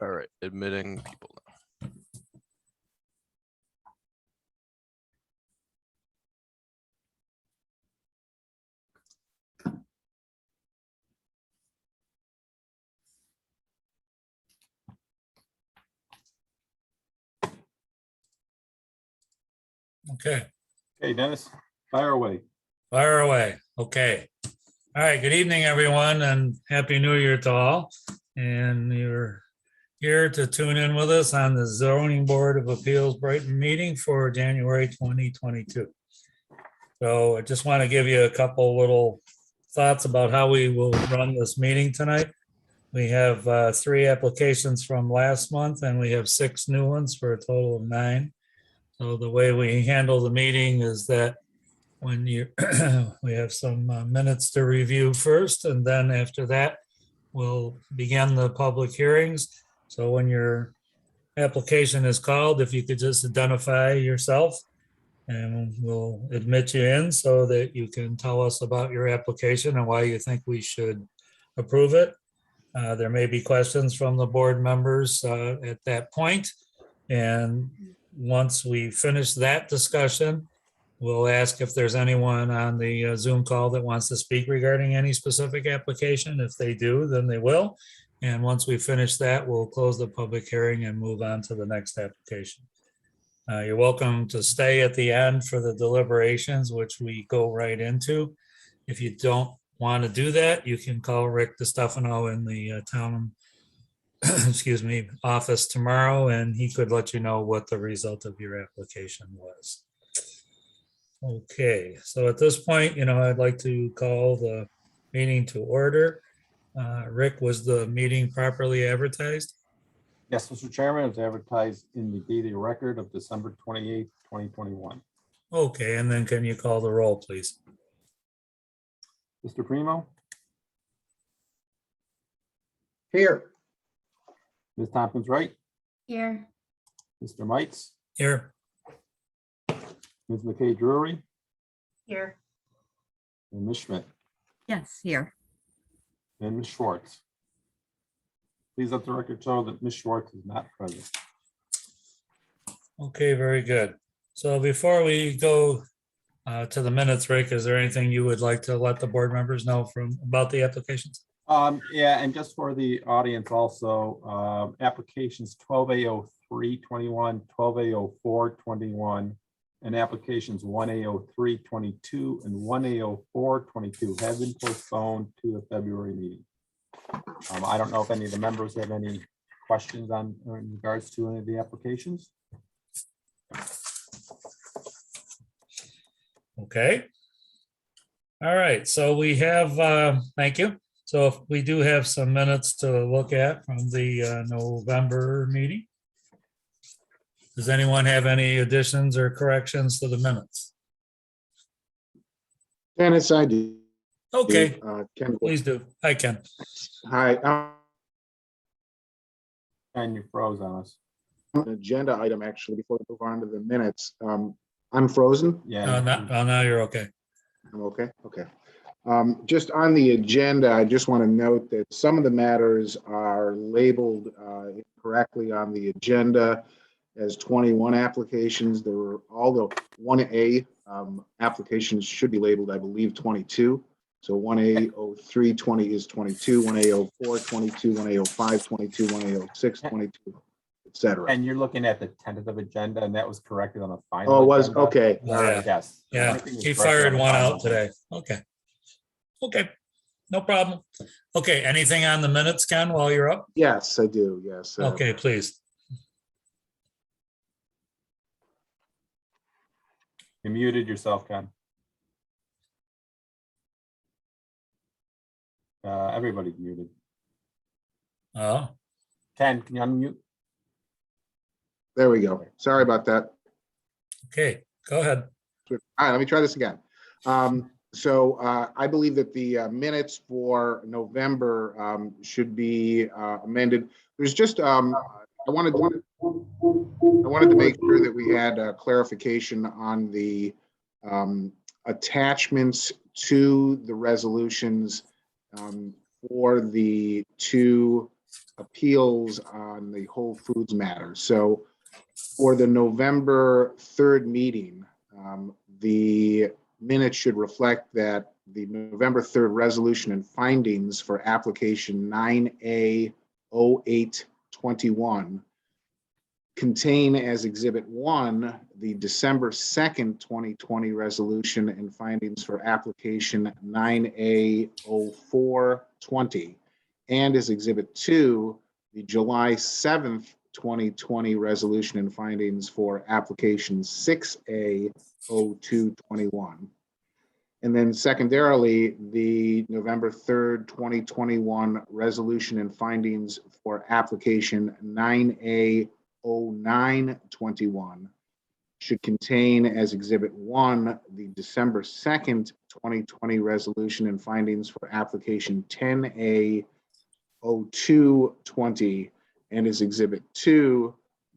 All right, admitting people now. Okay, Okay, Dennis, fire away. fire away. Okay. All right, good evening, everyone, and Happy New Year to all. And you're here to tune in with us on the Zoning Board of Appeals Brighton meeting for January 2022. So I just want to give you a couple little thoughts about how we will run this meeting tonight. We have 3 applications from last month, and we have 6 new ones for a total of 9. So the way we handle the meeting is that when you, we have some minutes to review first, and then after that, we'll begin the public hearings. So when your application is called, if you could just identify yourself, and we'll admit you in so that you can tell us about your application and why you think we should approve it. There may be questions from the board members at that point. And once we finish that discussion, we'll ask if there's anyone on the Zoom call that wants to speak regarding any specific application. If they do, then they will. And once we finish that, we'll close the public hearing and move on to the next application. You're welcome to stay at the end for the deliberations, which we go right into. If you don't want to do that, you can call Rick DiStefano in the town excuse me, office tomorrow, and he could let you know what the result of your application was. Okay, so at this point, I'd like to call the meeting to order. Rick, was the meeting properly advertised? Yes, Mr. Chairman, it's advertised in the daily record of December 28th, 2021. Okay, and then can you call the roll, please? Mr. Primo, Here. Ms. Tompkins Wright, Here. Mr. Mites, Here, Ms. McKay Drury, Here. and Ms. Schmidt, Yes, here. and Ms. Schwartz. Please let the record show that Ms. Schwartz is not present. okay, very good. So before we go to the minutes, Rick, is there anything you would like to let the board members know about the applications? Yeah, and just for the audience also, applications 12A0321, 12A0421, and applications 1A0322 and 1A0422 have been postponed to the February meeting. I don't know if any of the members have any questions in regards to any of the applications. Okay. All right, so we have, thank you. So if we do have some minutes to look at from the November meeting. Does anyone have any additions or corrections to the minutes? Dennis, I do. Okay, Ken, please do. Hi, Ken. hi. And you froze on us. An agenda item, actually, before we move on to the minutes. I'm frozen. Yeah. Now you're okay. I'm okay. Okay. Just on the agenda, I just want to note that some of the matters are labeled incorrectly on the agenda as 21 applications. There were all the 1A applications should be labeled, I believe, 22. So 1A0320 is 22, 1A04 22, 1A05 22, 1A06 22, etc. And you're looking at the tentative agenda, and that was corrected on the final. Oh, it was agenda? okay. Oh, All yeah. right. Yes. Yeah, Everything is he corrected fired on the one final out today. Okay. Okay, no problem. Okay, anything on the minutes, Ken, while you're up? Yes, I do. Yes. Okay, please. You muted yourself, Ken. Everybody's muted. Oh, Ken, can you unmute? There we go. Sorry about that. okay, go ahead. All right, let me try this again. So I believe that the minutes for November should be amended. There's just I wanted to make sure that we had clarification on the attachments to the resolutions for the two appeals on the Whole Foods matter. So for the November 3rd meeting, the minutes should reflect that the November 3rd resolution and findings for application 9A0821 contain as Exhibit 1 the December 2nd, 2020 resolution and findings for application 9A0420, and as Exhibit 2 the July 7th, 2020 resolution and findings for application 6A0221. And then secondarily, the November 3rd, 2021 resolution and findings for application 9A0921 should contain as Exhibit 1 the December 2nd, 2020 resolution and findings for application 10A0220, and as Exhibit 2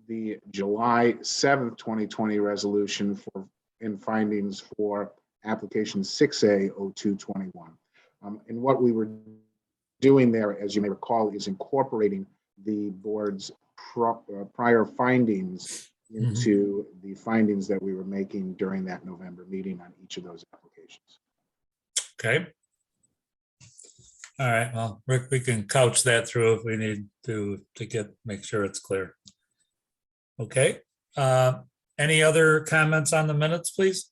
the July 7th, 2020 resolution for and findings for application 6A0221. And what we were doing there, as you may recall, is incorporating the board's prior findings into the findings that we were making during that November meeting on each of those applications. Okay. All right, well, Rick, we can couch that through if we need to make sure it's clear. Okay, any other comments on the minutes, please?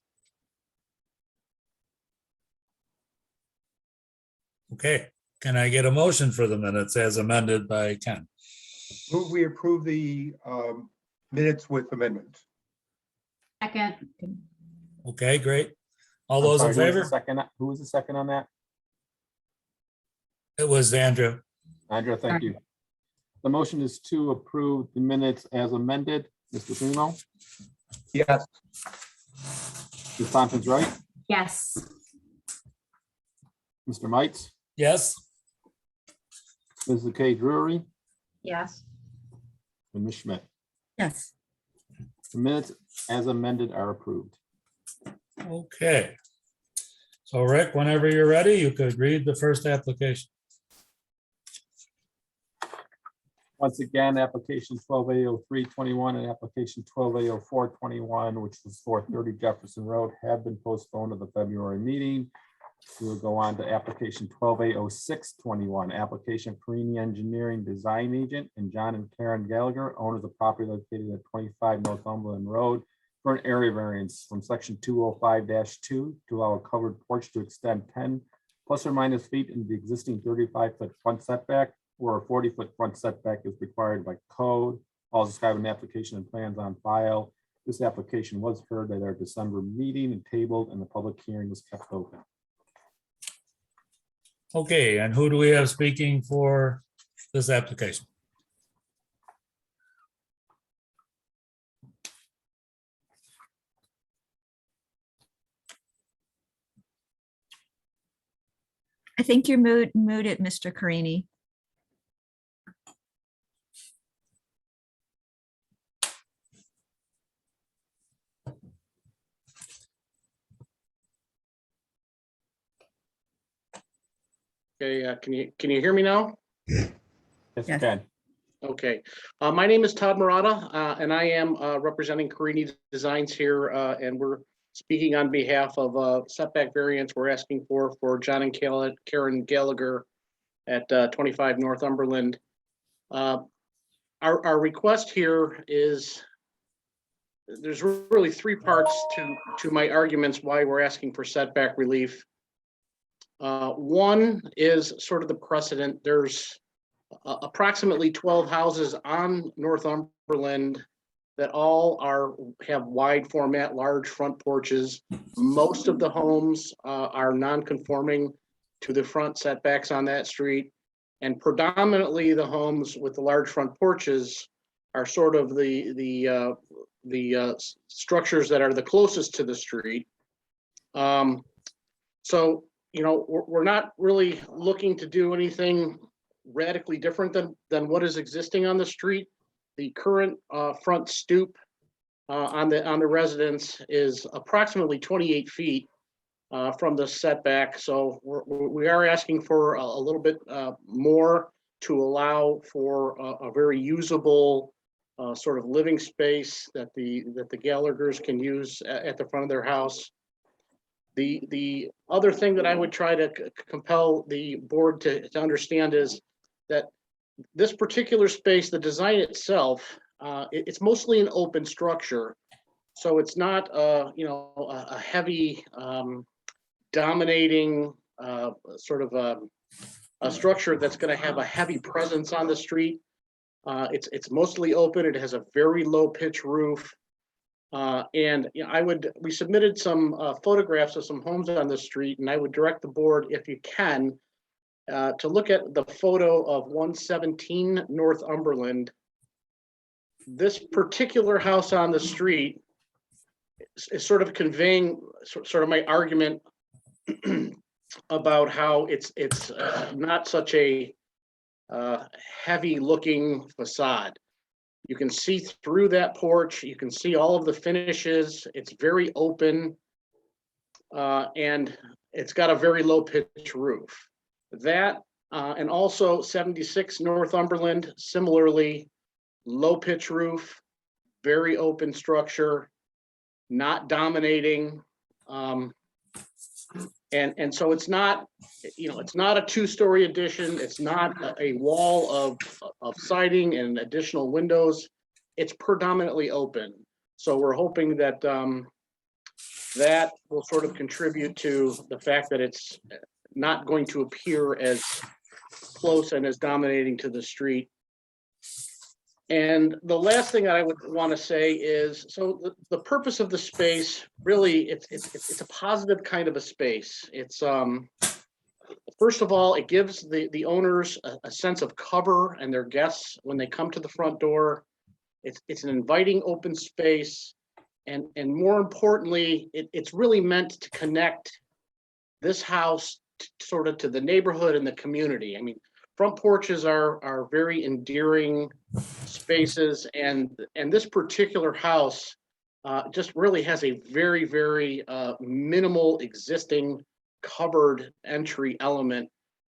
Okay, can I get a motion for the minutes as amended by Ken? Move we approve the minutes with amendments. Second. Okay, great. All I'm those in sorry, favor? Who was the second on that? It was Andrew. Andrea, thank you. The motion is to approve the minutes as amended. Mr. Primo, Yes. Ms. Thompson's right. Yes. Mr. Mites, Yes, Ms. Kay Drury, Yes. and Ms. Schmidt. Yes. The minutes as amended are approved. okay. So Rick, whenever you're ready, you could read the first application. Once again, application 12A0321 and application 12A0421, which was 430 Jefferson Road, have been postponed to the February meeting. We will go on to application 12A0621, application Perini Engineering Design Agent and John and Karen Gallagher, owners of property located at 25 Northumberland Road, for an area variance from section 205-2 to allow a covered porch to extend 10 plus or minus feet in the existing 35-foot front setback, where a 40-foot front setback is required by code. All described in the application and plans on file. This application was heard at our December meeting and tabled, and the public hearing was kept open. Okay, and who do we have speaking for this application? I think you're muted, Mr. Carini. Okay, can you hear me now? Yes, Yes. Ken. Okay, my name is Todd Murata, and I am representing Carini Designs here, and we're speaking on behalf of setback variance we're asking for John and Karen Gallagher at 25 Northumberland. Our request here is, there's really three parts to my arguments why we're asking for setback relief. One is sort of the precedent. There's approximately 12 houses on Northumberland that all have wide format, large front porches. Most of the homes are non-conforming to the front setbacks on that street. And predominantly the homes with the large front porches are sort of the structures that are the closest to the street. So, you know, we're not really looking to do anything radically different than what is existing on the street. The current front stoop on the residence is approximately 28 feet from the setback. So we are asking for a little bit more to allow for a very usable sort of living space that the Gallagher's can use at the front of their house. The other thing that I would try to compel the board to understand is that this particular space, the design itself, it's mostly an open structure. So it's not a heavy dominating sort of a structure that's going to have a heavy presence on the street. It's mostly open. It has a very low pitch roof. And we submitted some photographs of some homes on the street, and I would direct the board, if you can, to look at the photo of 117 Northumberland. This particular house on the street is sort of conveying sort of my argument about how it's not such a heavy looking facade. You can see through that porch. You can see all of the finishes. It's very open, and it's got a very low pitch roof. That and also 76 Northumberland, similarly low pitch roof, very open structure, not dominating, and so it's not, it's not a two-story addition. It's not a wall of siding and additional windows. It's predominantly open. So we're hoping that that will sort of contribute to the fact that it's not going to appear as close and as dominating to the street. And the last thing I would want to say is, so the purpose of the space, really, it's a positive kind of a space. It's first of all, it gives the owners a sense of cover and their guests when they come to the front door. It's an inviting open space, and more importantly, it's really meant to connect this house sort of to the neighborhood and the community. I mean, front porches are very endearing spaces, and this particular house just really has a very, very minimal existing covered entry element.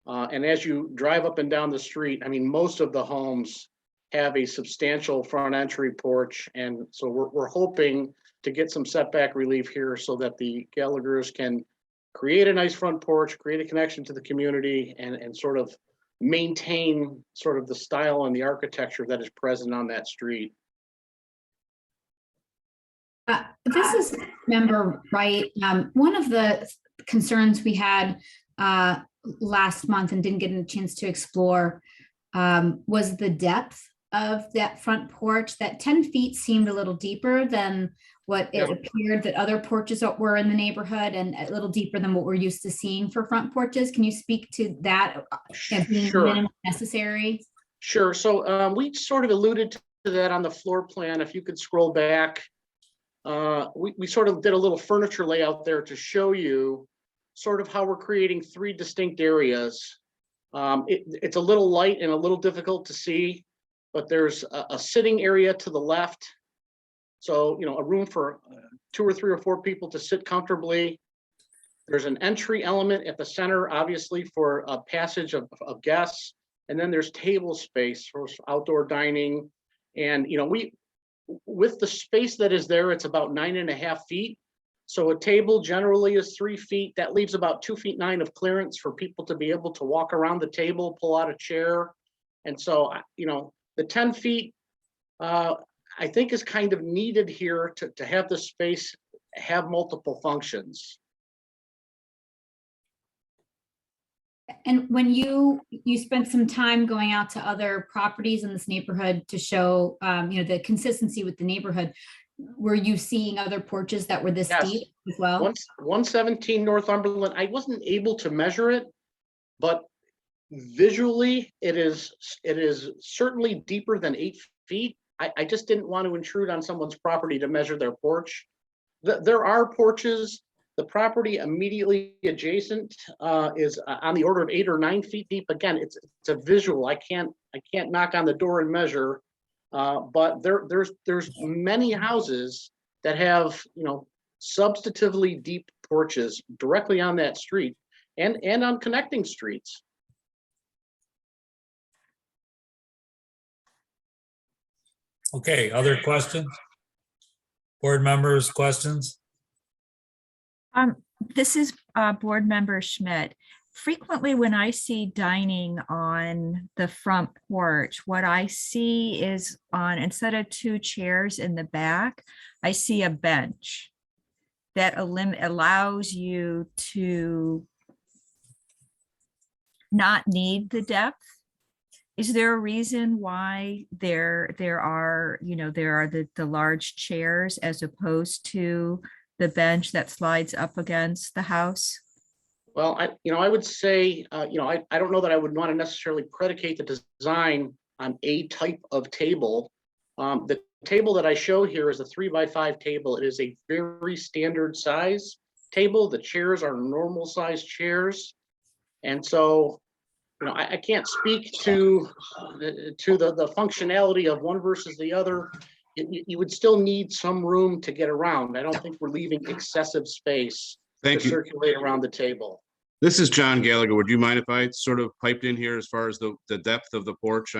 And as you drive up and down the street, I mean, most of the homes have a substantial front entry porch, and so we're hoping to get some setback relief here so that the Gallagher's can create a nice front porch, create a connection to the community, and sort of maintain sort of the style and the architecture that is present on that street. This is Member Wright. One of the concerns we had last month and didn't get a chance to explore was the depth of that front porch. That 10 feet seemed a little deeper than what it appeared that other porches were in the neighborhood, and a little deeper than what we're used to seeing for front porches. Can you speak to that being minimum necessary? Sure. So we sort of alluded to that on the floor plan. If you could scroll back, we sort of did a little furniture layout there to show you sort of how we're creating three distinct areas. It's a little light and a little difficult to see, but there's a sitting area to the left. So, a room for 2 or 3 or 4 people to sit comfortably. There's an entry element at the center, obviously, for a passage of guests. And then there's table space for outdoor dining. And, with the space that is there, it's about 9.5 feet. So a table generally is 3 feet. That leaves about 2 feet 9 of clearance for people to be able to walk around the table, pull out a chair. And so, the 10 feet, I think is kind of needed here to have the space have multiple functions. And when you spent some time going out to other properties in this neighborhood to show, the consistency with the neighborhood, were you seeing other porches that were this deep as well? 117 Northumberland, I wasn't able to measure it, but visually it is certainly deeper than 8 feet. I just didn't want to intrude on someone's property to measure their porch. There are porches. The property immediately adjacent is on the order of 8 or 9 feet deep. Again, it's a visual. I can't knock on the door and measure, but there's many houses that have substantively deep porches directly on that street and on connecting streets. Okay, other questions? Board members, questions? This is Board Member Schmidt. Frequently, when I see dining on the front porch, what I see is instead of 2 chairs in the back, I see a bench that allows you to not need the depth. Is there a reason why there are the large chairs as opposed to the bench that slides up against the house? Well, I would say, I don't know that I would want to necessarily predicate the design on a type of table. The table that I show here is a 3x5 table. It is a very standard size table. The chairs are normal size chairs. And so, I can't speak to the functionality of one versus the other. You would still need some room to get around. I don't think we're leaving excessive space to Thank you. circulate around the table. This is John Gallagher. Would you mind if I sort of piped in here as far as the depth of the porch?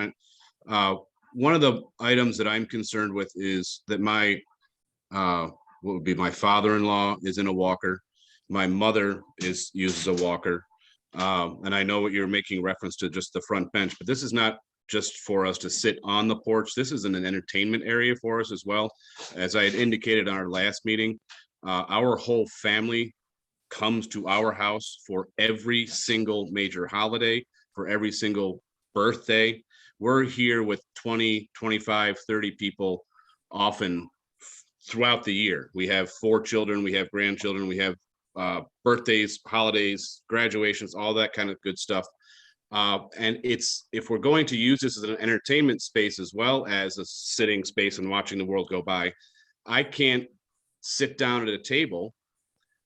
One of the items that I'm concerned with is that my, what would be my father-in-law is in a walker. My mother uses a walker. And I know what you're making reference to, just the front bench, but this is not just for us to sit on the porch. This is an entertainment area for us as well. As I had indicated on our last meeting, our whole family comes to our house for every single major holiday, for every single birthday. We're here with 20, 25, 30 people often throughout the year. We have 4 children, we have grandchildren, we have birthdays, holidays, graduations, all that kind of good stuff. And if we're going to use this as an entertainment space as well as a sitting space and watching the world go by, I can't sit down at a table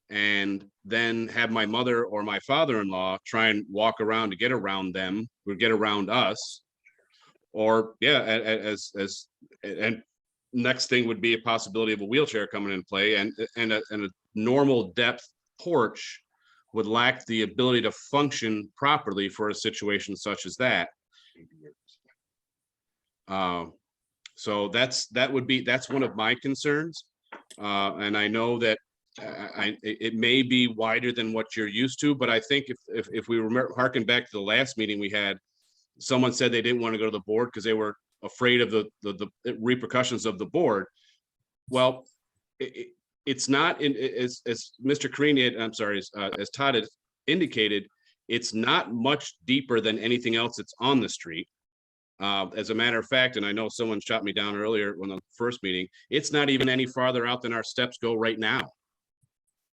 and then have my mother or my father-in-law try and walk around to get around them or get around us. Or and next thing would be a possibility of a wheelchair coming into play, and a normal depth porch would lack the ability to function properly for a situation such as that. So that's one of my concerns. And I know that it may be wider than what you're used to, but I think if we remember, harken back to the last meeting we had, someone said they didn't want to go to the board because they were afraid of the repercussions of the board. Well, it's not as Mr. Carini, I'm sorry, as Todd had indicated, it's not much deeper than anything else that's on the street. As a matter of fact, and I know someone shot me down earlier when the first meeting, it's not even any farther out than our steps go right now.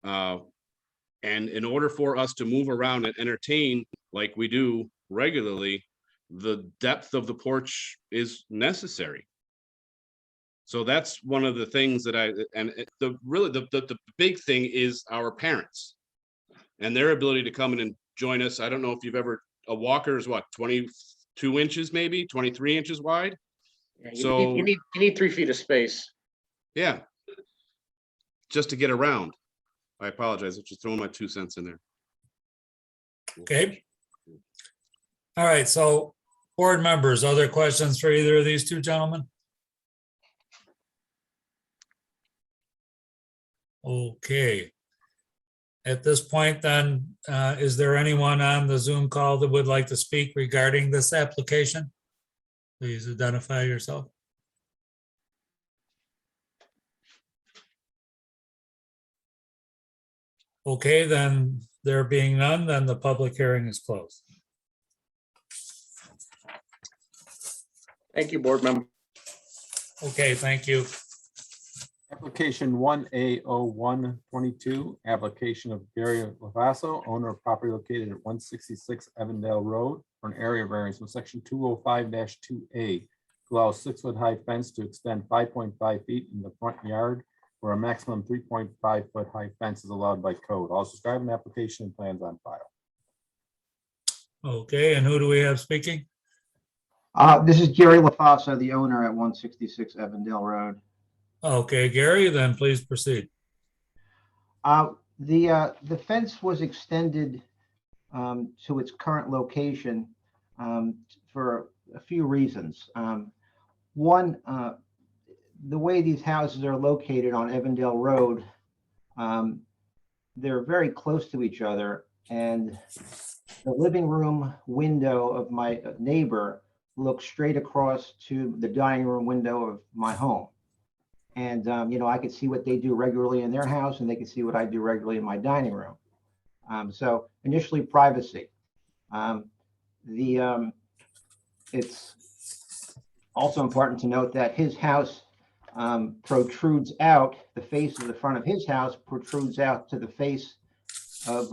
And in order for us to move around and entertain like we do regularly, the depth of the porch is necessary. So that's one of the things that the big thing is our parents and their ability to come in and join us. I don't know if you've ever, a walker is what, 22 inches, maybe 23 inches wide. Yeah, So you need 3 feet of space. Yeah, just to get around. I apologize. I'm just throwing my 2 cents in there. Okay. All right, so board members, other questions for either of these 2 gentlemen? Okay. At this point then, is there anyone on the Zoom call that would like to speak regarding this application? Please identify yourself. Okay, then there being none, then the public hearing is closed. Thank you, board member. Okay, thank you. Application 1A0122, application of Gary Vasso, owner of property located at 166 Evandale Road for an area variance from section 205-2A to allow a 6-foot high fence to extend 5.5 feet in the front yard where a maximum 3.5 foot high fence is allowed by code. I'll describe an application and plans on file. Okay, and who do we have speaking? This is Gary LaFasso, the owner at 166 Evandale Road. Okay, Gary, then please proceed. The fence was extended to its current location for a few reasons. One, the way these houses are located on Evandale Road, they're very close to each other, and the living room window of my neighbor looks straight across to the dining room window of my home. And, I could see what they do regularly in their house, and they can see what I do regularly in my dining room. So initially, privacy. It's also important to note that his house protrudes out, the face of the front of his house protrudes out to the face of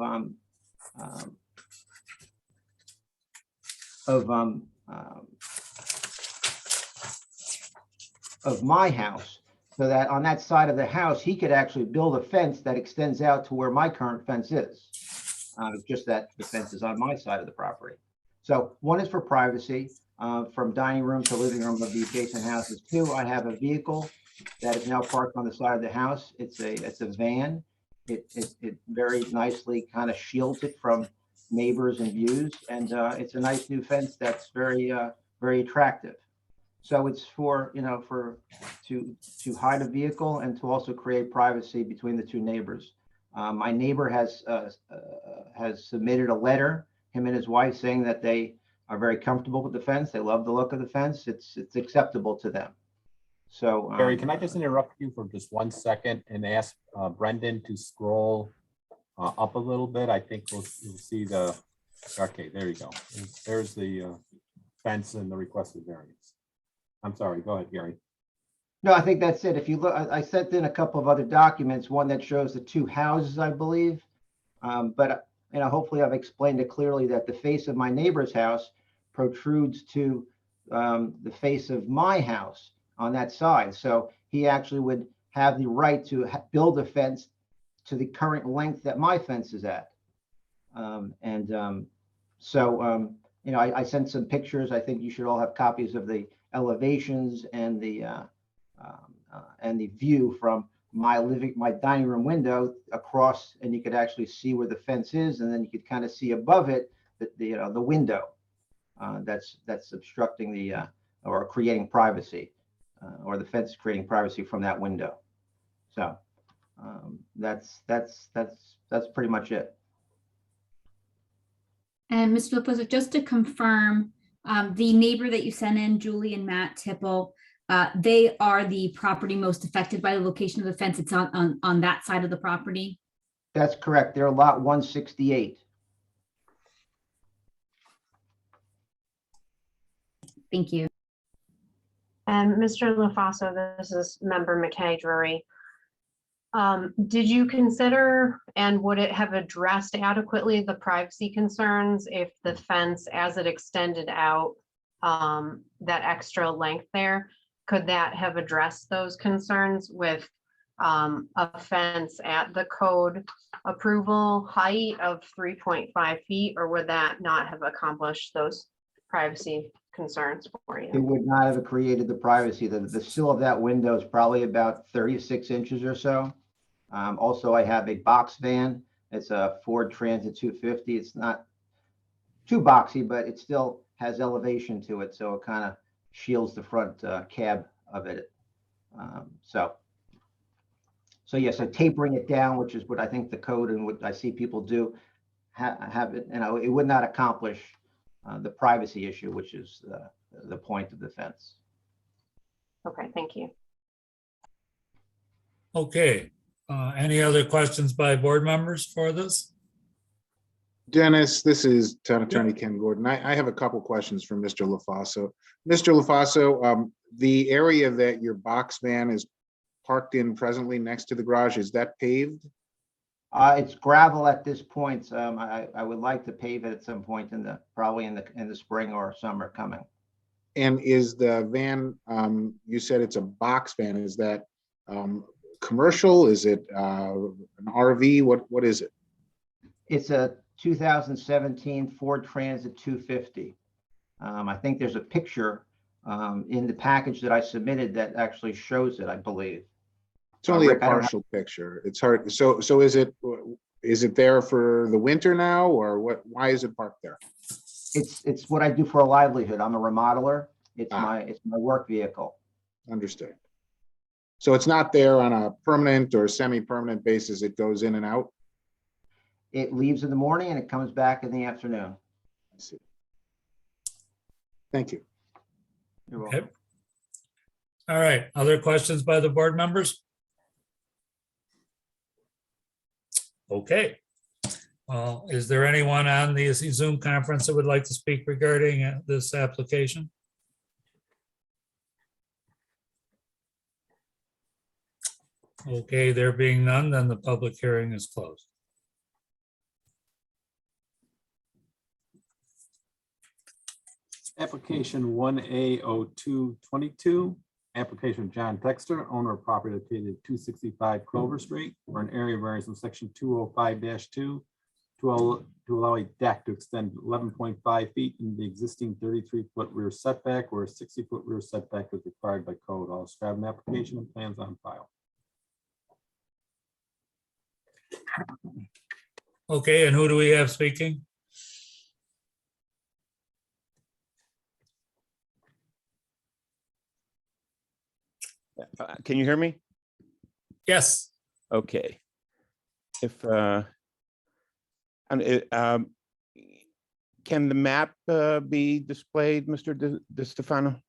my house, so that on that side of the house, he could actually build a fence that extends out to where my current fence is. Just that the fence is on my side of the property. So one is for privacy, from dining room to living room of the adjacent houses. Two, I have a vehicle that is now parked on the side of the house. It's a van. It very nicely kind of shields it from neighbors and views, and it's a nice new fence that's very attractive. So it's for to hide a vehicle and to also create privacy between the two neighbors. My neighbor has submitted a letter, him and his wife, saying that they are very comfortable with the fence. They love the look of the fence. It's acceptable to them. So Gary, can I just interrupt you for just 1 second and ask Brendan to scroll up a little bit? I think you'll see okay, there you go. There's the fence and the requested variance. I'm sorry, go ahead, Gary. no, I think that's it. If you look, I sent in a couple of other documents, one that shows the two houses, I believe. But hopefully I've explained it clearly that the face of my neighbor's house protrudes to the face of my house on that side. So he actually would have the right to build a fence to the current length that my fence is at. I sent some pictures. I think you should all have copies of the elevations and the view from my dining room window across, and you could actually see where the fence is, and then you could kind of see above it the window that's obstructing or creating privacy, or the fence creating privacy from that window. So that's pretty much it. And Mr. Loposo, just to confirm, the neighbor that you sent in, Julie and Matt Tipple, they are the property most affected by the location of the fence. It's on that side of the property. That's correct. They're lot 168. Thank you. And Mr. LaFaso, this is Member McKay Drury. Did you consider, and would it have addressed adequately the privacy concerns if the fence, as it extended out that extra length there, could that have addressed those concerns with a fence at the code approval height of 3.5 feet, or would that not have accomplished those privacy concerns for It you? would not have created the privacy. The sill of that window is probably about 36 inches or so. Also, I have a box van. It's a Ford Transit 250. It's not too boxy, but it still has elevation to it, so it kind of shields the front cab of it. So yes, so tapering it down, which is what I think the code and what I see people do, have it. It would not accomplish the privacy issue, which is the point of the fence. Okay, thank you. Okay, any other questions by board members for this? Dennis, this is Town Attorney Ken Gordon. I have a couple questions for Mr. LaFaso. Mr. LaFaso, the area that your box van is parked in presently next to the garage, is that paved? It's gravel at this point. I would like to pave it at some point probably in the spring or summer coming. And is the van, you said it's a box van, is that commercial? Is it an RV? What is it? It's a 2017 Ford Transit 250. I think there's a picture in the package that I submitted that actually shows it, I believe. It's only Rick, a partial picture. It's hard. So is it there for the winter now, or what? Why is it parked there? It's what I do for a livelihood. I'm a remodeler. It's my work vehicle. Understood. So it's not there on a permanent or semi-permanent basis. It goes in and out. It leaves in the morning and it comes back in the afternoon. I see. Thank you. You're Okay. welcome. All right, other questions by the board members? Okay. Well, is there anyone on the Zoom conference that would like to speak regarding this application? Okay, there being none, then the public hearing is closed. Application 1A0222, application of John Texter, owner of property located at 265 Clover Street, for an area variance in section 205-2 to allow a deck to extend 11.5 feet in the existing 33-foot rear setback, where a 60-foot rear setback is required by code. I'll describe an application and plans on file. Okay, and who do we have speaking? Can you hear me? Yes. Okay. If and can the map be displayed, Mr. DeStefano?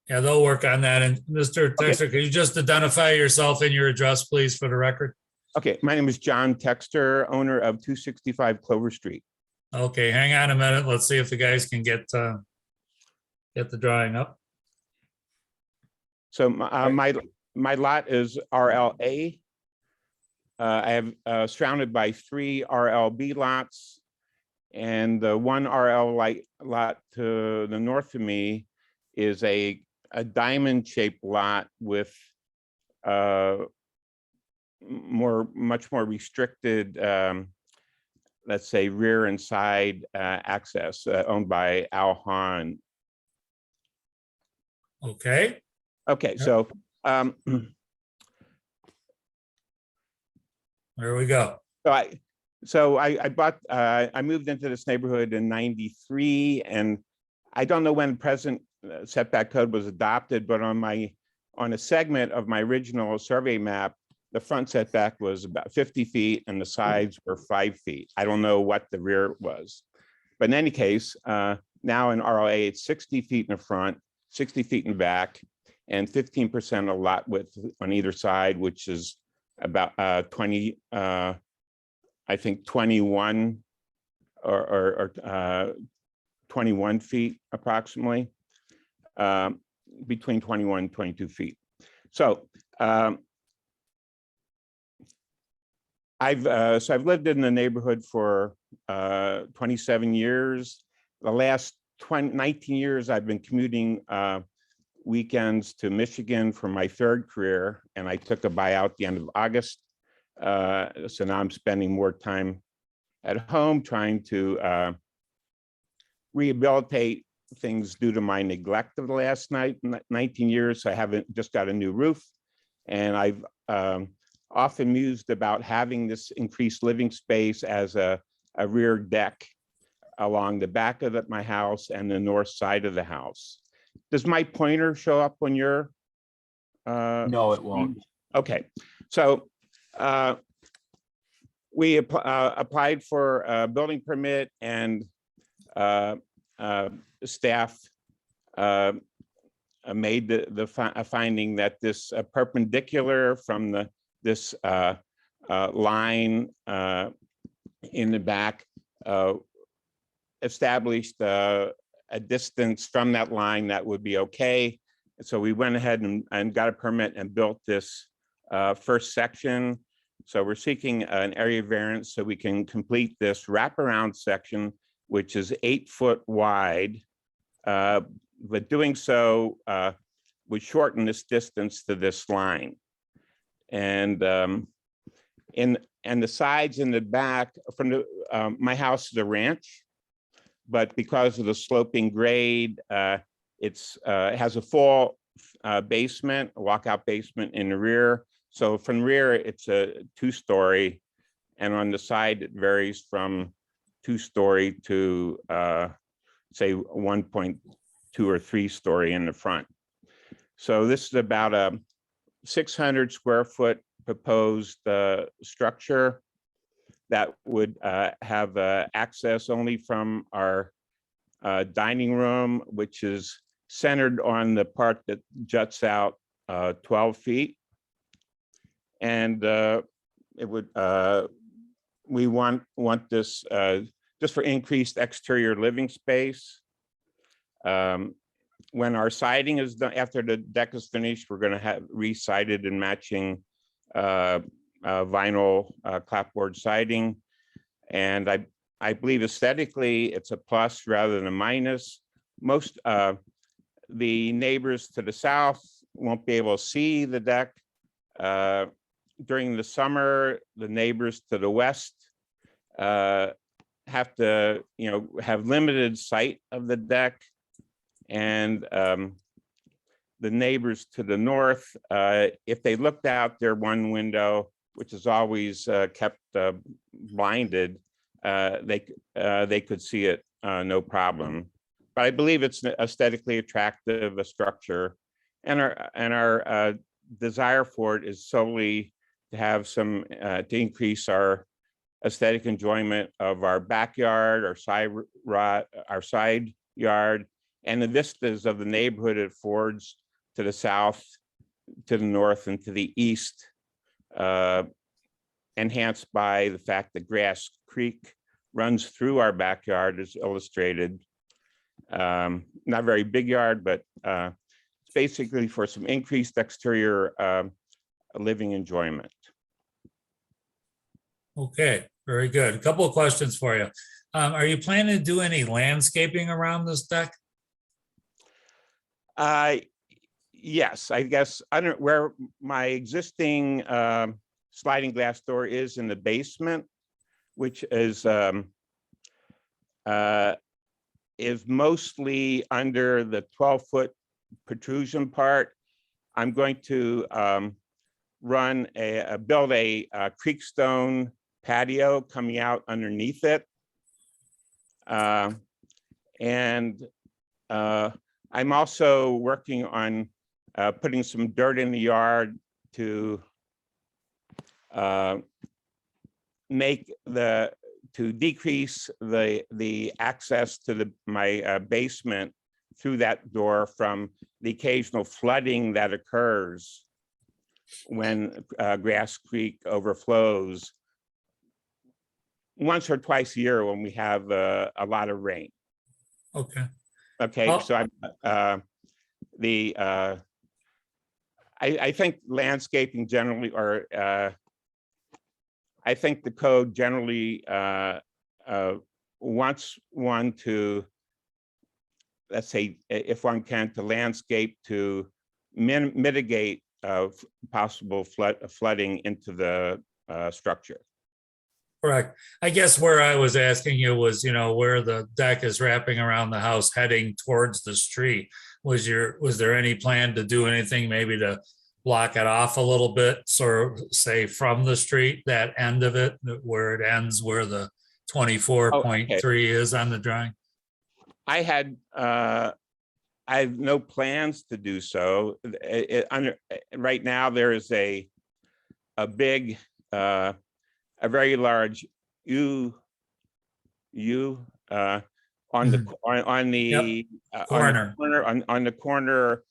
Yeah, they'll work on that. And Mr. Texter, can you just identify yourself and your address, please, for the record? Okay, my name is John Texter, owner of 265 Clover Street. Okay, hang on a minute. Let's see if the guys can get the drawing up. So my lot is RLA. I have surrounded by 3 RLB lots, and the one RL lot to the north of me is a diamond-shaped lot with much more restricted, let's say, rear and side access, owned by Al Hahn. Okay. Okay, so there we go. So I moved into this neighborhood in '93, and I don't know when the present setback code was adopted, but on a segment of my original survey map, the front setback was about 50 feet and the sides were 5 feet. I don't know what the rear was, but in any case, now in RLA, it's 60 feet in the front, 60 feet in back, and 15% of lot width on either side, which is about 21 or 21 feet approximately, between 21 and 22 feet. So I've lived in the neighborhood for 27 years. The last 19 years, I've been commuting weekends to Michigan for my third career, and I took a buyout at the end of August. So now I'm spending more time at home trying to rehabilitate things due to my neglect of the last 19 years. I haven't just got a new roof, and I've often mused about having this increased living space as a rear deck along the back of my house and the north side of the house. Does my pointer show up on your? No, it won't. Okay, so we applied for a building permit, and staff made the finding that this perpendicular from this line in the back established a distance from that line that would be okay. So we went ahead and got a permit and built this first section. So we're seeking an area variance so we can complete this wraparound section, which is 8 foot wide. But doing so would shorten this distance to this line. And the sides in the back from the my house is a ranch, but because of the sloping grade, it has a full basement, a walkout basement in the rear. So from rear, it's a 2-story, and on the side, it varies from 2-story to say 1.2 or 3-story in the front. So this is about a 600 square foot proposed structure that would have access only from our dining room, which is centered on the part that juts out 12 feet. And it would, we want this just for increased exterior living space. When our siding is done, after the deck is finished, we're going to have re-sided and matching vinyl clapboard siding. And I believe aesthetically it's a plus rather than a minus. Most the neighbors to the south won't be able to see the deck. During the summer, the neighbors to the west have to, have limited sight of the deck. And the neighbors to the north, if they looked out their one window, which is always kept blinded, they could see it no problem. But I believe it's aesthetically attractive, a structure, and our desire for it is solely to have some to increase our aesthetic enjoyment of our backyard, our side yard, and the vistas of the neighborhood it affords to the south, to the north, and to the east, enhanced by the fact that Grass Creek runs through our backyard, as illustrated. Not very big yard, but it's basically for some increased exterior living enjoyment. Okay, very good. A couple of questions for you. Are you planning to do any landscaping around this deck? Yes, I guess under where my existing sliding glass door is in the basement, which is mostly under the 12-foot protrusion part. I'm going to build a creekstone patio coming out underneath it. And I'm also working on putting some dirt in the yard to decrease the access to my basement through that door from the occasional flooding that occurs when Grass Creek overflows once or twice a year when we have a lot of rain. Okay. Okay, Oh. so I think landscaping generally, or I think the code generally wants one to, let's say, if one can, to landscape to mitigate possible flooding into the structure. Correct. I guess where I was asking you was, where the deck is wrapping around the house heading towards the street. Was there any plan to do anything maybe to block it off a little bit, sort of say from the street, that end of it, where it ends, where the 24.3 is on the drawing? I have no plans to do so. Right now, there is a big, a very large U on the corner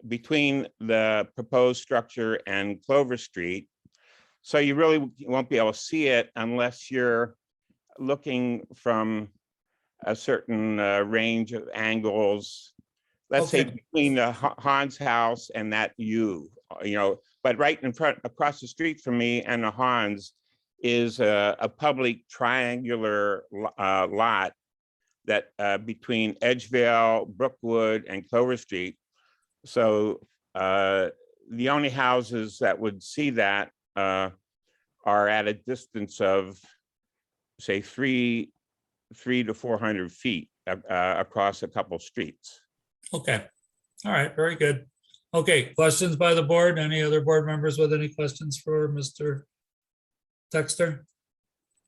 between the proposed structure and Clover Street. So you really won't be able to see it unless you're looking from a certain range of angles. Let's say between the Hans house and that U, but right in front, across the street from me and the Hans is a public triangular lot that between Edgevale, Brookwood, and Clover Street. So the only houses that would see that are at a distance of, say, 300 to 400 feet across a couple streets. Okay. All right. Very good. Okay. Questions by the board? Any other board members with any questions for Mr. Texter?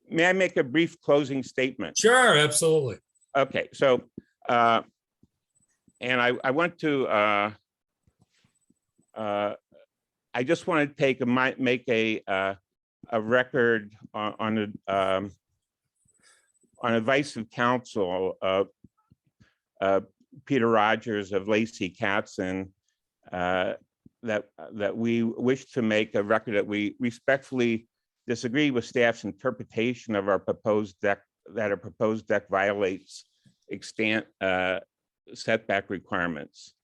May I make a brief closing statement? Sure, absolutely. Okay, so and I want to I just want to make a record on advice of counsel, Peter Rogers of Lacey Katzen, that we wish to make a record that we respectfully disagree with staff's interpretation of our proposed deck, that our proposed deck violates extant setback requirements.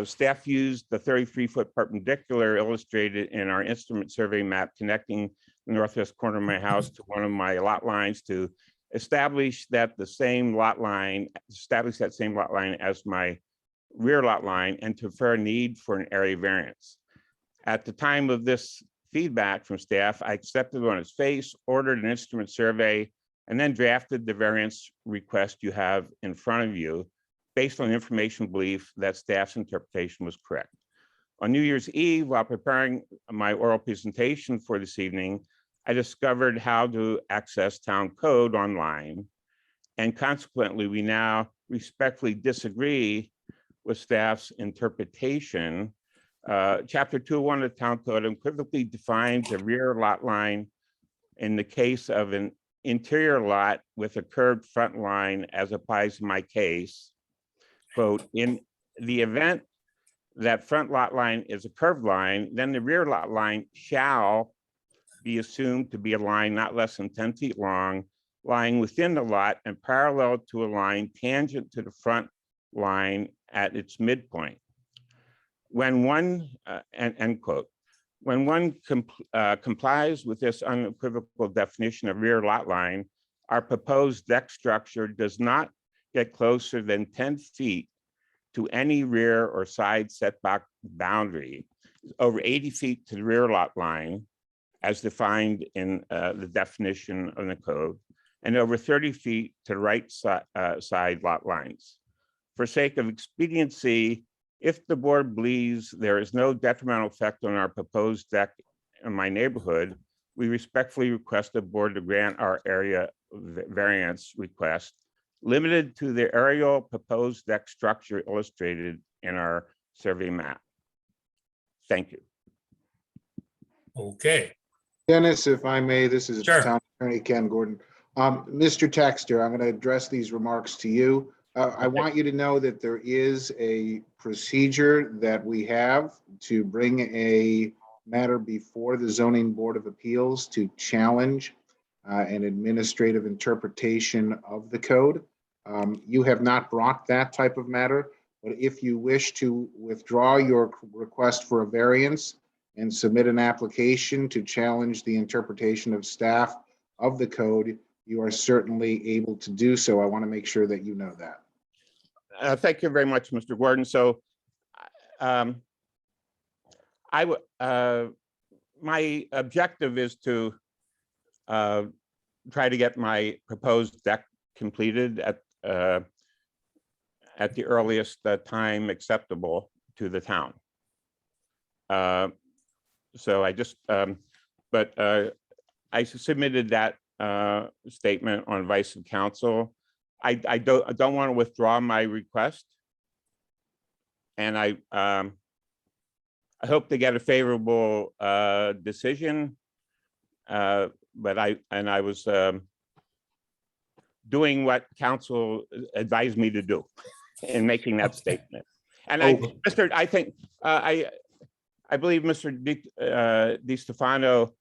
Staff used the 33-foot perpendicular illustrated in our instrument survey map connecting the northwest corner of my house to one of my lot lines to establish that same lot line as my rear lot line and to infer a need for an area variance. At the time of this feedback from staff, I accepted it on its face, ordered an instrument survey, and then drafted the variance request you have in front of you based on the information belief that staff's interpretation was correct. On New Year's Eve, while preparing my oral presentation for this evening, I discovered how to access town code online. And consequently, we now respectfully disagree with staff's interpretation. Chapter 201 of the town code unequivocally defines a rear lot line in the case of an interior lot with a curved front line as applies in my case. Quote, in the event that front lot line is a curved line, then the rear lot line shall be assumed to be a line not less than 10 feet long, lying within the lot and parallel to a line tangent to the front line at its midpoint. When one, end quote, when one complies with this unequivocal definition of rear lot line, our proposed deck structure does not get closer than 10 feet to any rear or side setback boundary, over 80 feet to the rear lot line, as defined in the definition of the code, and over 30 feet to the right side lot lines. For sake of expediency, if the board believes there is no detrimental effect on our proposed deck in my neighborhood, we respectfully request the board to grant our area variance request limited to the aerial proposed deck structure illustrated in our survey map. Thank you. Okay, Dennis, if I may, this is Sure. Town Attorney Ken Gordon. Mr. Texter, I'm going to address these remarks to you. I want you to know that there is a procedure that we have to bring a matter before the Zoning Board of Appeals to challenge an administrative interpretation of the code. You have not brought that type of matter, but if you wish to withdraw your request for a variance and submit an application to challenge the interpretation of staff of the code, you are certainly able to do so. I want to make sure that you know that. Thank you very much, Mr. Gordon. So my objective is to try to get my proposed deck completed at the earliest time acceptable to the town. So I just, but I submitted that statement on advice of counsel. I don't want to withdraw my request, and I hope to get a favorable decision. But I was doing what counsel advised me to do in making that statement. And I believe Mr. Di Stefano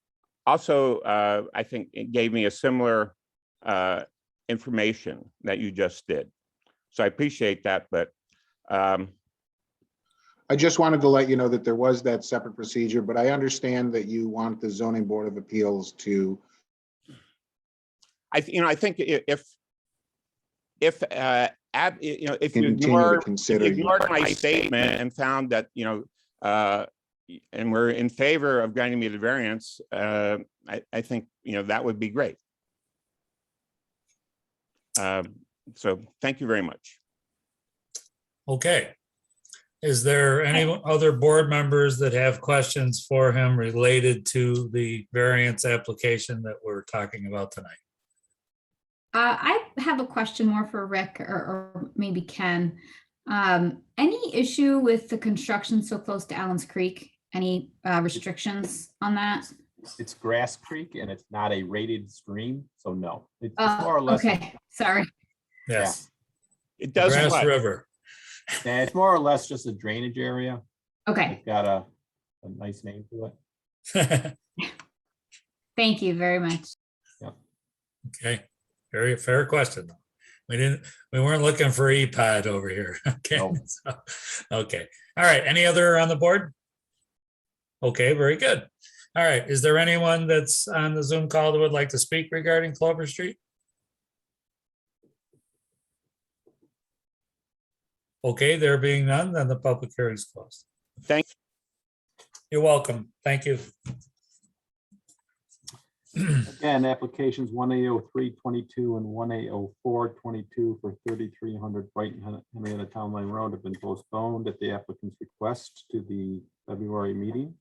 also, I think, gave me a similar information that you just did. So I appreciate that, but I just wanted to let you know that there was that separate procedure, but I understand that you want the Zoning Board of Appeals to. I think if you ignored my statement and found that and we're in favor of granting me the variance, I think that would be great. So thank you very much. okay. Is there any other board members that have questions for him related to the variance application that we're talking about tonight? I have a question more for Rick or maybe Ken. Any issue with the construction so close to Allen's Creek any restrictions on that? It's Grass Creek and it's not a rated stream, so no. It's Oh, more or less, okay, sorry. Yes, It does Grass what? River. yeah, it's more or less just a drainage area. Okay, It's got a nice name to it. thank you very much. Okay, very fair question. We weren't looking for EPOD over here. Okay. No. so- Okay, all right. Any other on the board? Okay, very good. All right, is there anyone that's on the Zoom call that would like to speak regarding Clover Street? Okay, there being none, then the public hearing is closed. Thank You're welcome. Thank you. Again, applications 1A0322 and 1A0422 for 3300 Brighton Henrietta Town Line Road have been postponed at the applicant's request to the February meeting.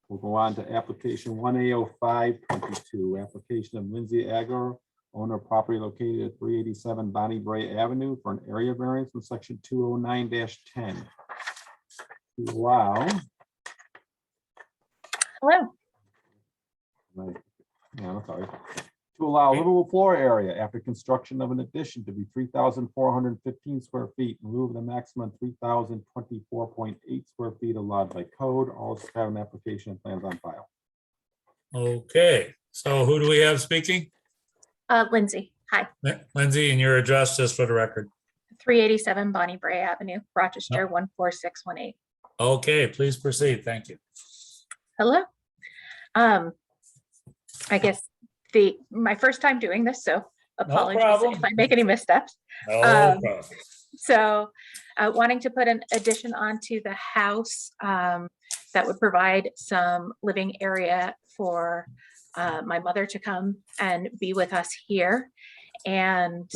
We'll go on to application 1A0522, application of Lindsay Agar, owner of property located at 387 Bonnie Bray Avenue for an area variance in section 209-10. To allow. Hello. Right. Yeah, I'm sorry. To allow livable floor area after construction of an addition to be 3,415 square feet in lieu of the maximum 3,024.8 square feet allowed by code. Also have an application and plans on file. Okay, so who do we have speaking? Lindsay. Hi. Lindsay, and your address just for the record. 387 Bonnie Bray Avenue, Rochester 14618. Okay, please proceed. Thank you. Hello. I guess my first time doing this, so apologies problem. if I make any missteps. No Um, problem. So wanting to put an addition onto the house that would provide some living area for my mother to come and be with us here. And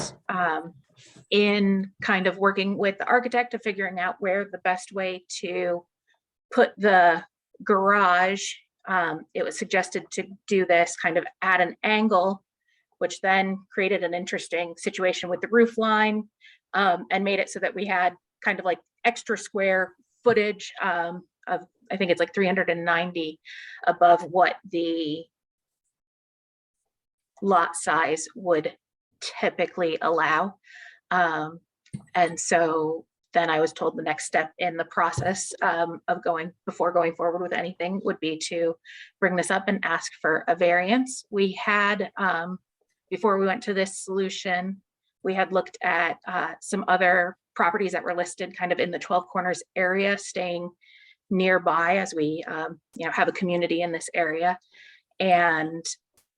in kind of working with the architect of figuring out where the best way to put the garage, it was suggested to do this kind of at an angle, which then created an interesting situation with the roof line and made it so that we had kind of like extra square footage of, I think it's like 390 above what the lot size would typically allow. And so then I was told the next step in the process before going forward with anything would be to bring this up and ask for a variance. We had, before we went to this solution, we had looked at some other properties that were listed kind of in the 12 Corners area, staying nearby as we have a community in this area. And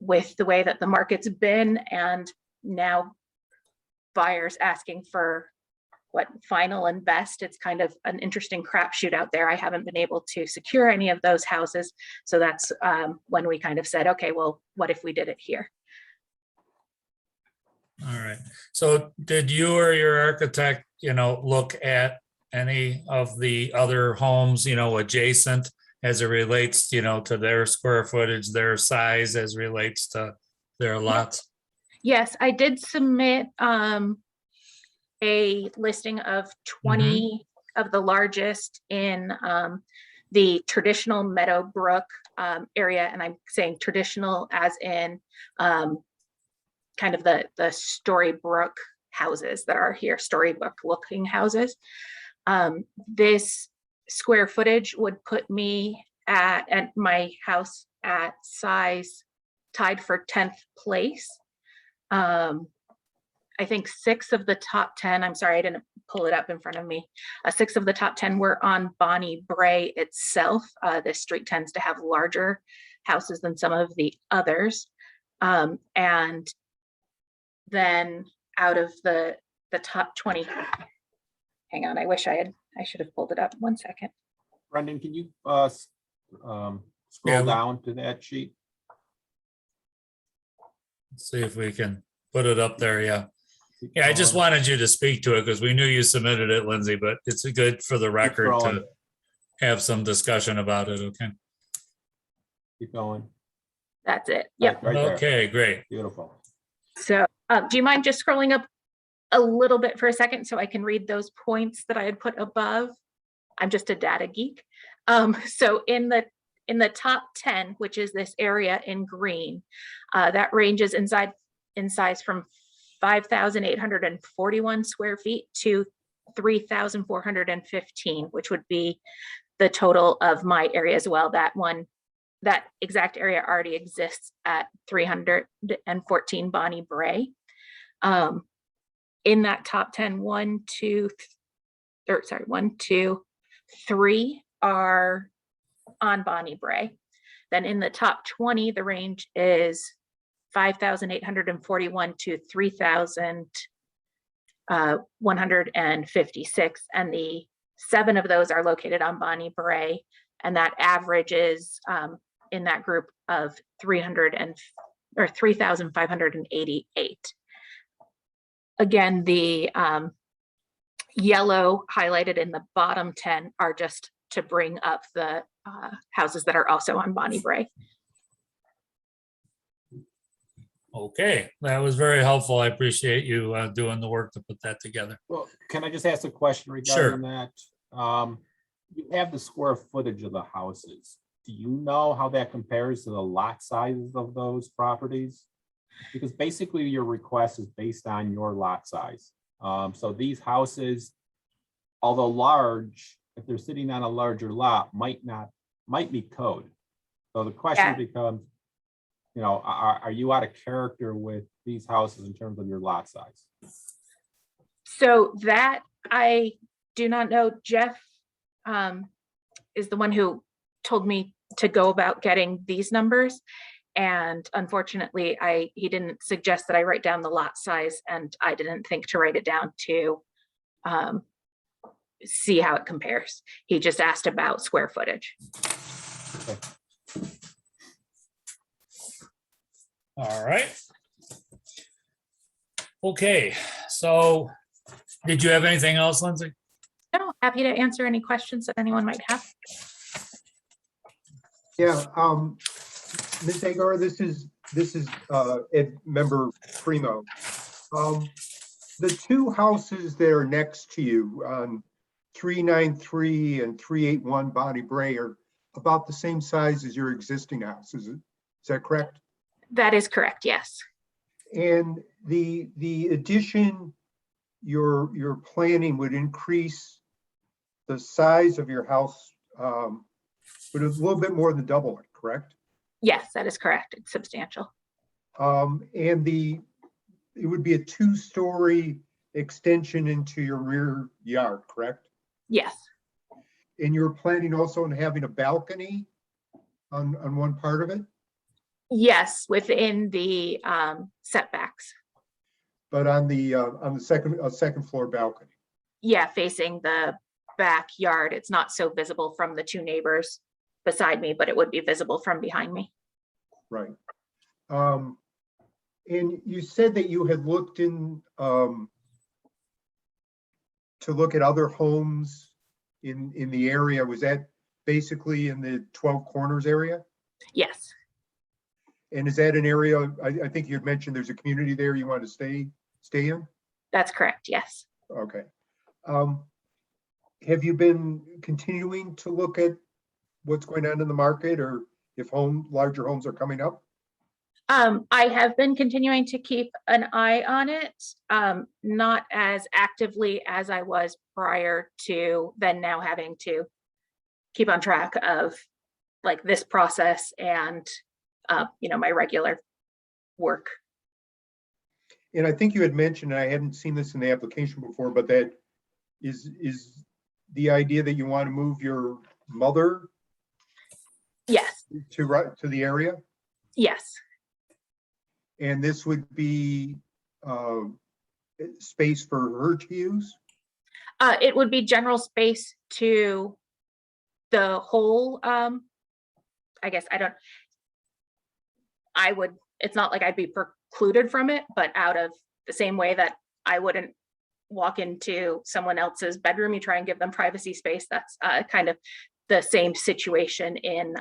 with the way that the market's been, and now buyers asking for what final and best, it's kind of an interesting crapshoot out there. I haven't been able to secure any of those houses. So that's when we kind of said, okay, well, what if we did it here? All right. So did you or your architect, look at any of the other homes, adjacent as it relates, to their square footage, their size as relates to their lots? Yes, I did submit a listing of 20 of the largest in the traditional Meadowbrook area. And I'm saying traditional as in kind of the Storybook houses that are here, Storybook looking houses. This square footage would put me at my house at size tied for 10th place. I think 6 of the top 10, I'm sorry, I didn't pull it up in front of me. 6 of the top 10 were on Bonnie Bray itself. This street tends to have larger houses than some of the others. And then out of the top 20, hang on, I should have pulled it up. 1 second. Brendan, can you scroll Yeah. down to that sheet? Let's see if we can put it up there. Yeah. Yeah, I just wanted you to speak to it because we knew you submitted it, Lindsay, but it's good for the record scrolling. to have some discussion about it. Okay. Keep going. That's it. Yep. Right there. Okay, great. Beautiful. So do you mind just scrolling up a little bit for a second so I can read those points that I had put above? I'm just a data geek. So in the top 10, which is this area in green, that ranges in size from 5,841 square feet to 3,415, which would be the total of my area as well. That exact area already exists at 314 Bonnie Bray. In that top 10, 1, 2, 3 are on Bonnie Bray. Then in the top 20, the range is 5,841 to 3,156, and the 7 of those are located on Bonnie Bray, and that averages in that group of 3,588. Again, the yellow highlighted in the bottom 10 are just to bring up the houses that are also on Bonnie Bray. Okay, that was very helpful. I appreciate you doing the work to put that together. Well, can I just ask a question regarding that? You have the square footage of the houses. Do you know how that compares to the lot sizes of those properties? Because basically your request is based on your lot size. So these houses, although large, if they're sitting on a larger lot, might be code. So the question becomes, are you out of character with these houses in terms of your lot size? So that I do not know. Jeff is the one who told me to go about getting these numbers. And unfortunately, he didn't suggest that I write down the lot size, and I didn't think to write it down to see how it compares. He just asked about square footage. Okay. All right. Okay, so did you have anything else, Lindsay? No, happy to answer any questions that anyone might have. Yeah, Ms. Agar, this is Ed Member Primo. The 2 houses that are next to you on 393 and 381 Bonnie Bray are about the same size as your existing house. Is that correct? That is correct, yes. And the addition you're planning would increase the size of your house, but it's a little bit more than double it, correct? Yes, that is correct. It's substantial. And it would be a 2-story extension into your rear yard, correct? Yes. And you're planning also on having a balcony on one part of it? Yes, within the setbacks. But on the second floor balcony. Yeah, facing the backyard. It's not so visible from the 2 neighbors beside me, but it would be visible from behind me. Right. And you said that you had looked in to look at other homes in the area. Was that basically in the 12 Corners area? Yes. And is that an area, I think you had mentioned there's a community there you want to stay in? That's correct, yes. Okay. Have you been continuing to look at what's going on in the market, or if larger homes are coming up? I have been continuing to keep an eye on it, not as actively as I was prior to then now having to keep on track of like this process and my regular work. And I think you had mentioned, and I hadn't seen this in the application before, but that is the idea that you want to move your mother? Yes. To the area? Yes. And this would be space for her to use? It would be general space to the whole, I guess it's not like I'd be precluded from it, but out of the same way that I wouldn't walk into someone else's bedroom, you try and give them privacy space. That's kind of the same situation in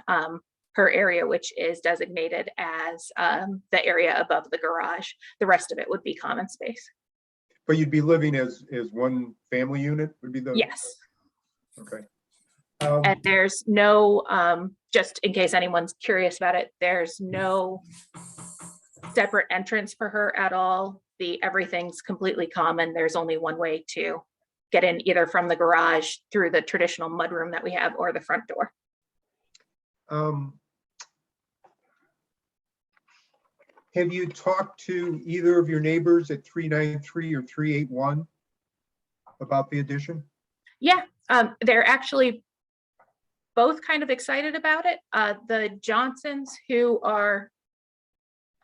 her area, which is designated as the area above the garage. The rest of it would be common space. But you'd be living as one family unit would be the? Yes. Okay. And there's no, just in case anyone's curious about it, there's no separate entrance for her at all. Everything's completely common. There's only one way to get in, either from the garage through the traditional mudroom that we have or the front door. Have you talked to either of your neighbors at 393 or 381 about the addition? Yeah, they're actually both kind of excited about it. The Johnsons, who are,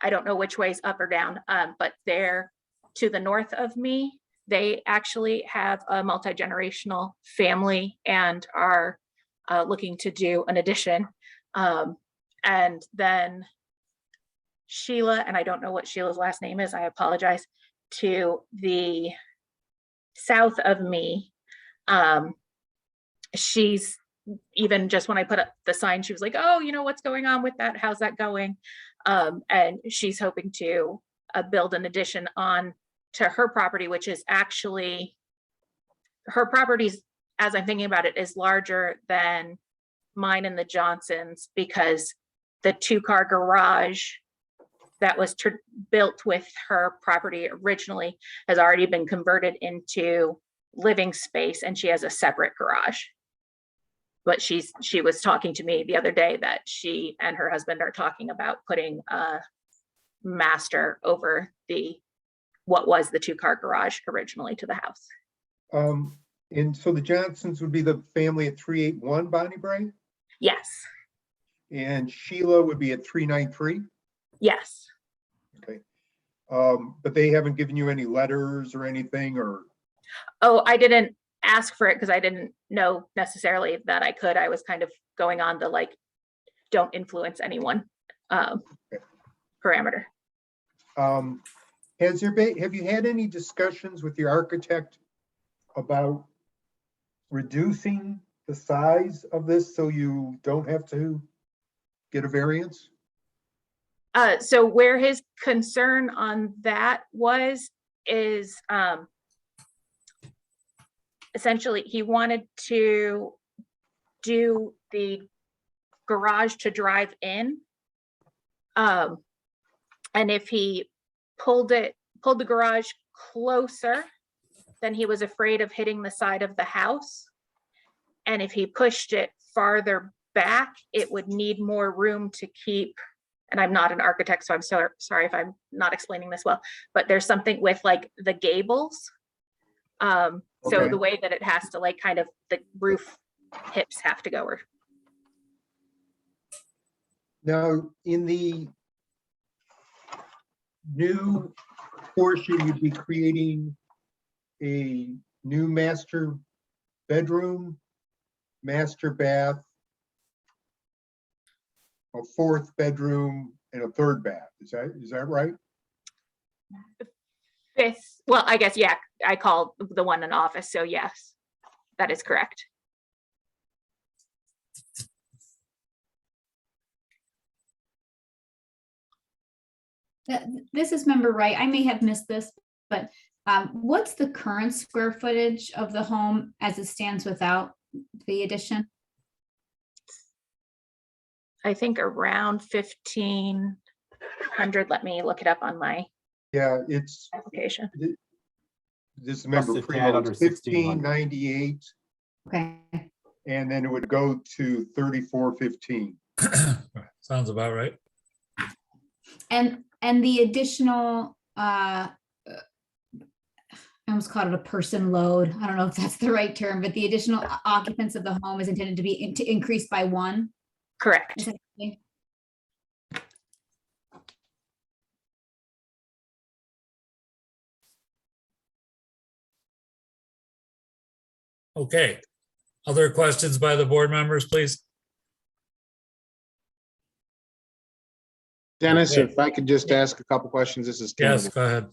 I don't know which way's up or down, but they're to the north of me. They actually have a multi-generational family and are looking to do an addition. And then Sheila, and I don't know what Sheila's last name is, I apologize, to the south of me. She's, even just when I put up the sign, she was like, oh, you know, what's going on with that? How's that going? And she's hoping to build an addition on to her property, which is actually, her properties, as I'm thinking about it, is larger than mine and the Johnsons, because the 2-car garage that was built with her property originally has already been converted into living space, and she has a separate garage. But she was talking to me the other day that she and her husband are talking about putting a master over what was the 2-car garage originally to the house. And so the Johnsons would be the family at 381 Bonnie Bray? Yes. And Sheila would be at 393? Yes. Okay. But they haven't given you any letters or anything, or? Oh, I didn't ask for it because I didn't know necessarily that I could. I was kind of going on the like, don't influence anyone parameter. Have you had any discussions with your architect about reducing the size of this so you don't have to get a variance? So where his concern on that is essentially he wanted to do the garage to drive in. And if he pulled the garage closer, then he was afraid of hitting the side of the house. And if he pushed it farther back, it would need more room to keep, and I'm not an architect, so I'm sorry if I'm not explaining this well, but there's something with like the gables. So the way that it has to like kind of the roof hips have to go. Or now in the new portion, you'd be creating a new master bedroom, master bath, a 4th bedroom, and a 3rd bath. Is that right? 5th, well, I guess, yeah, I call the one an office, so yes, that is correct. This is Member Wright. I may have missed this, but what's the current square footage of the home as it stands without the addition? I think around 1,500. Let me look it up on my application. This is Member Primo, 1598. Okay. And then it would go to 3415. Sounds about right. And the additional, I almost called it a person load. I don't know if that's the right term, but the additional occupants of the home is intended to be to increase by 1. Correct. Okay. Other questions by the board members, please? Dennis, Okay. if I could just ask a couple questions, this is Tim. Yes, go ahead.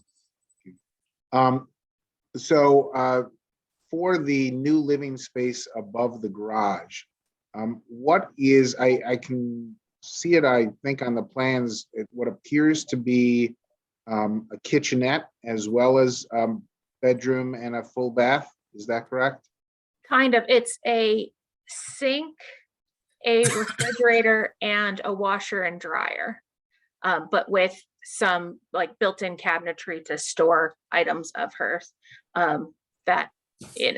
So for the new living space above the garage, what is, I can see it, I think on the plans, what appears to be a kitchenette as well as bedroom and a full bath. Is that correct? Kind of. It's a sink, a refrigerator, and a washer and dryer, but with some like built-in cabinetry to store items of hers. That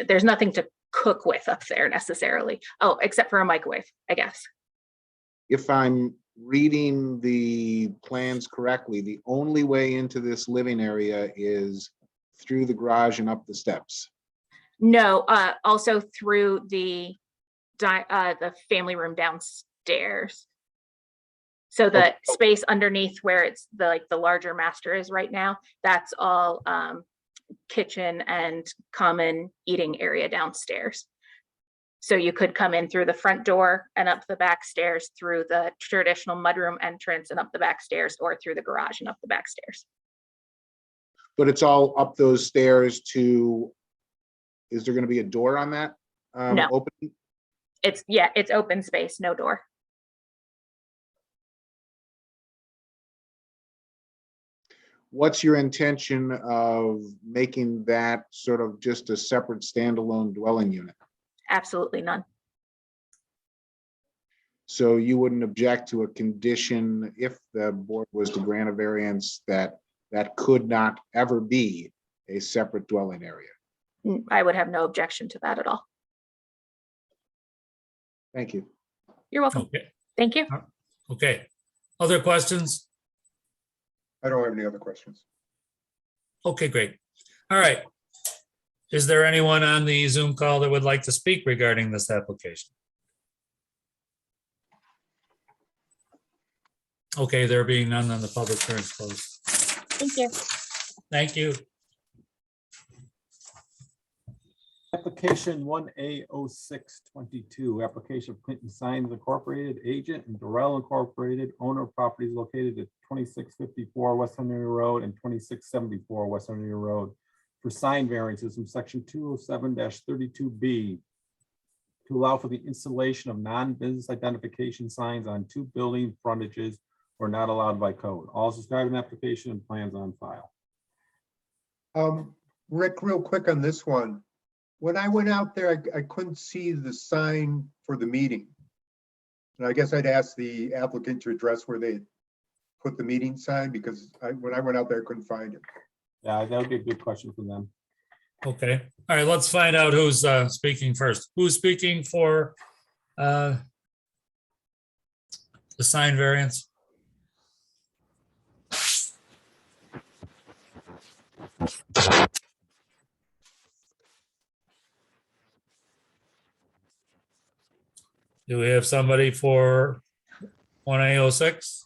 there's nothing to cook with up there necessarily. Oh, except for a microwave, I guess. If I'm reading the plans correctly, the only way into this living area is through the garage and up the steps. No, also through the family room downstairs. So the space underneath where it's the larger master is right now, that's all kitchen and common eating area downstairs. So you could come in through the front door and up the back stairs through the traditional mudroom entrance and up the back stairs, or through the garage and up the back stairs. But it's all up those stairs to, is there going to be a door on that? No. Open? It's open space, no door. What's your intention of making that sort of just a separate standalone dwelling unit? Absolutely none. So you wouldn't object to a condition if the board was to grant a variance that could not ever be a separate dwelling area? I would have no objection to that at all. Thank you. You're welcome. Okay, Thank you. okay. Other questions? I don't have any other questions. Okay, great. All right. Is there anyone on the Zoom call that would like to speak regarding this application? Okay, there being none, on the public hearing is closed. Thank you. Thank you. Application 1A0622, application of Clinton Signs Incorporated, agent, and Durrell Incorporated, owner of properties located at 2654 West Henry Road and 2674 West Henry Road for sign variances from section 207-32B to allow for the installation of non-business identification signs on 2 building frontages or not allowed by code. All subscribed application and plans on file. Rick, real quick on this one. When I went out there, I couldn't see the sign for the meeting. And I guess I'd ask the applicant to address where they put the meeting sign, because when I went out there, I couldn't find it. Yeah, that would be a good question for them. Okay, all right, let's find out who's speaking first. Who's speaking for the sign variance? Do we have somebody for 1A06?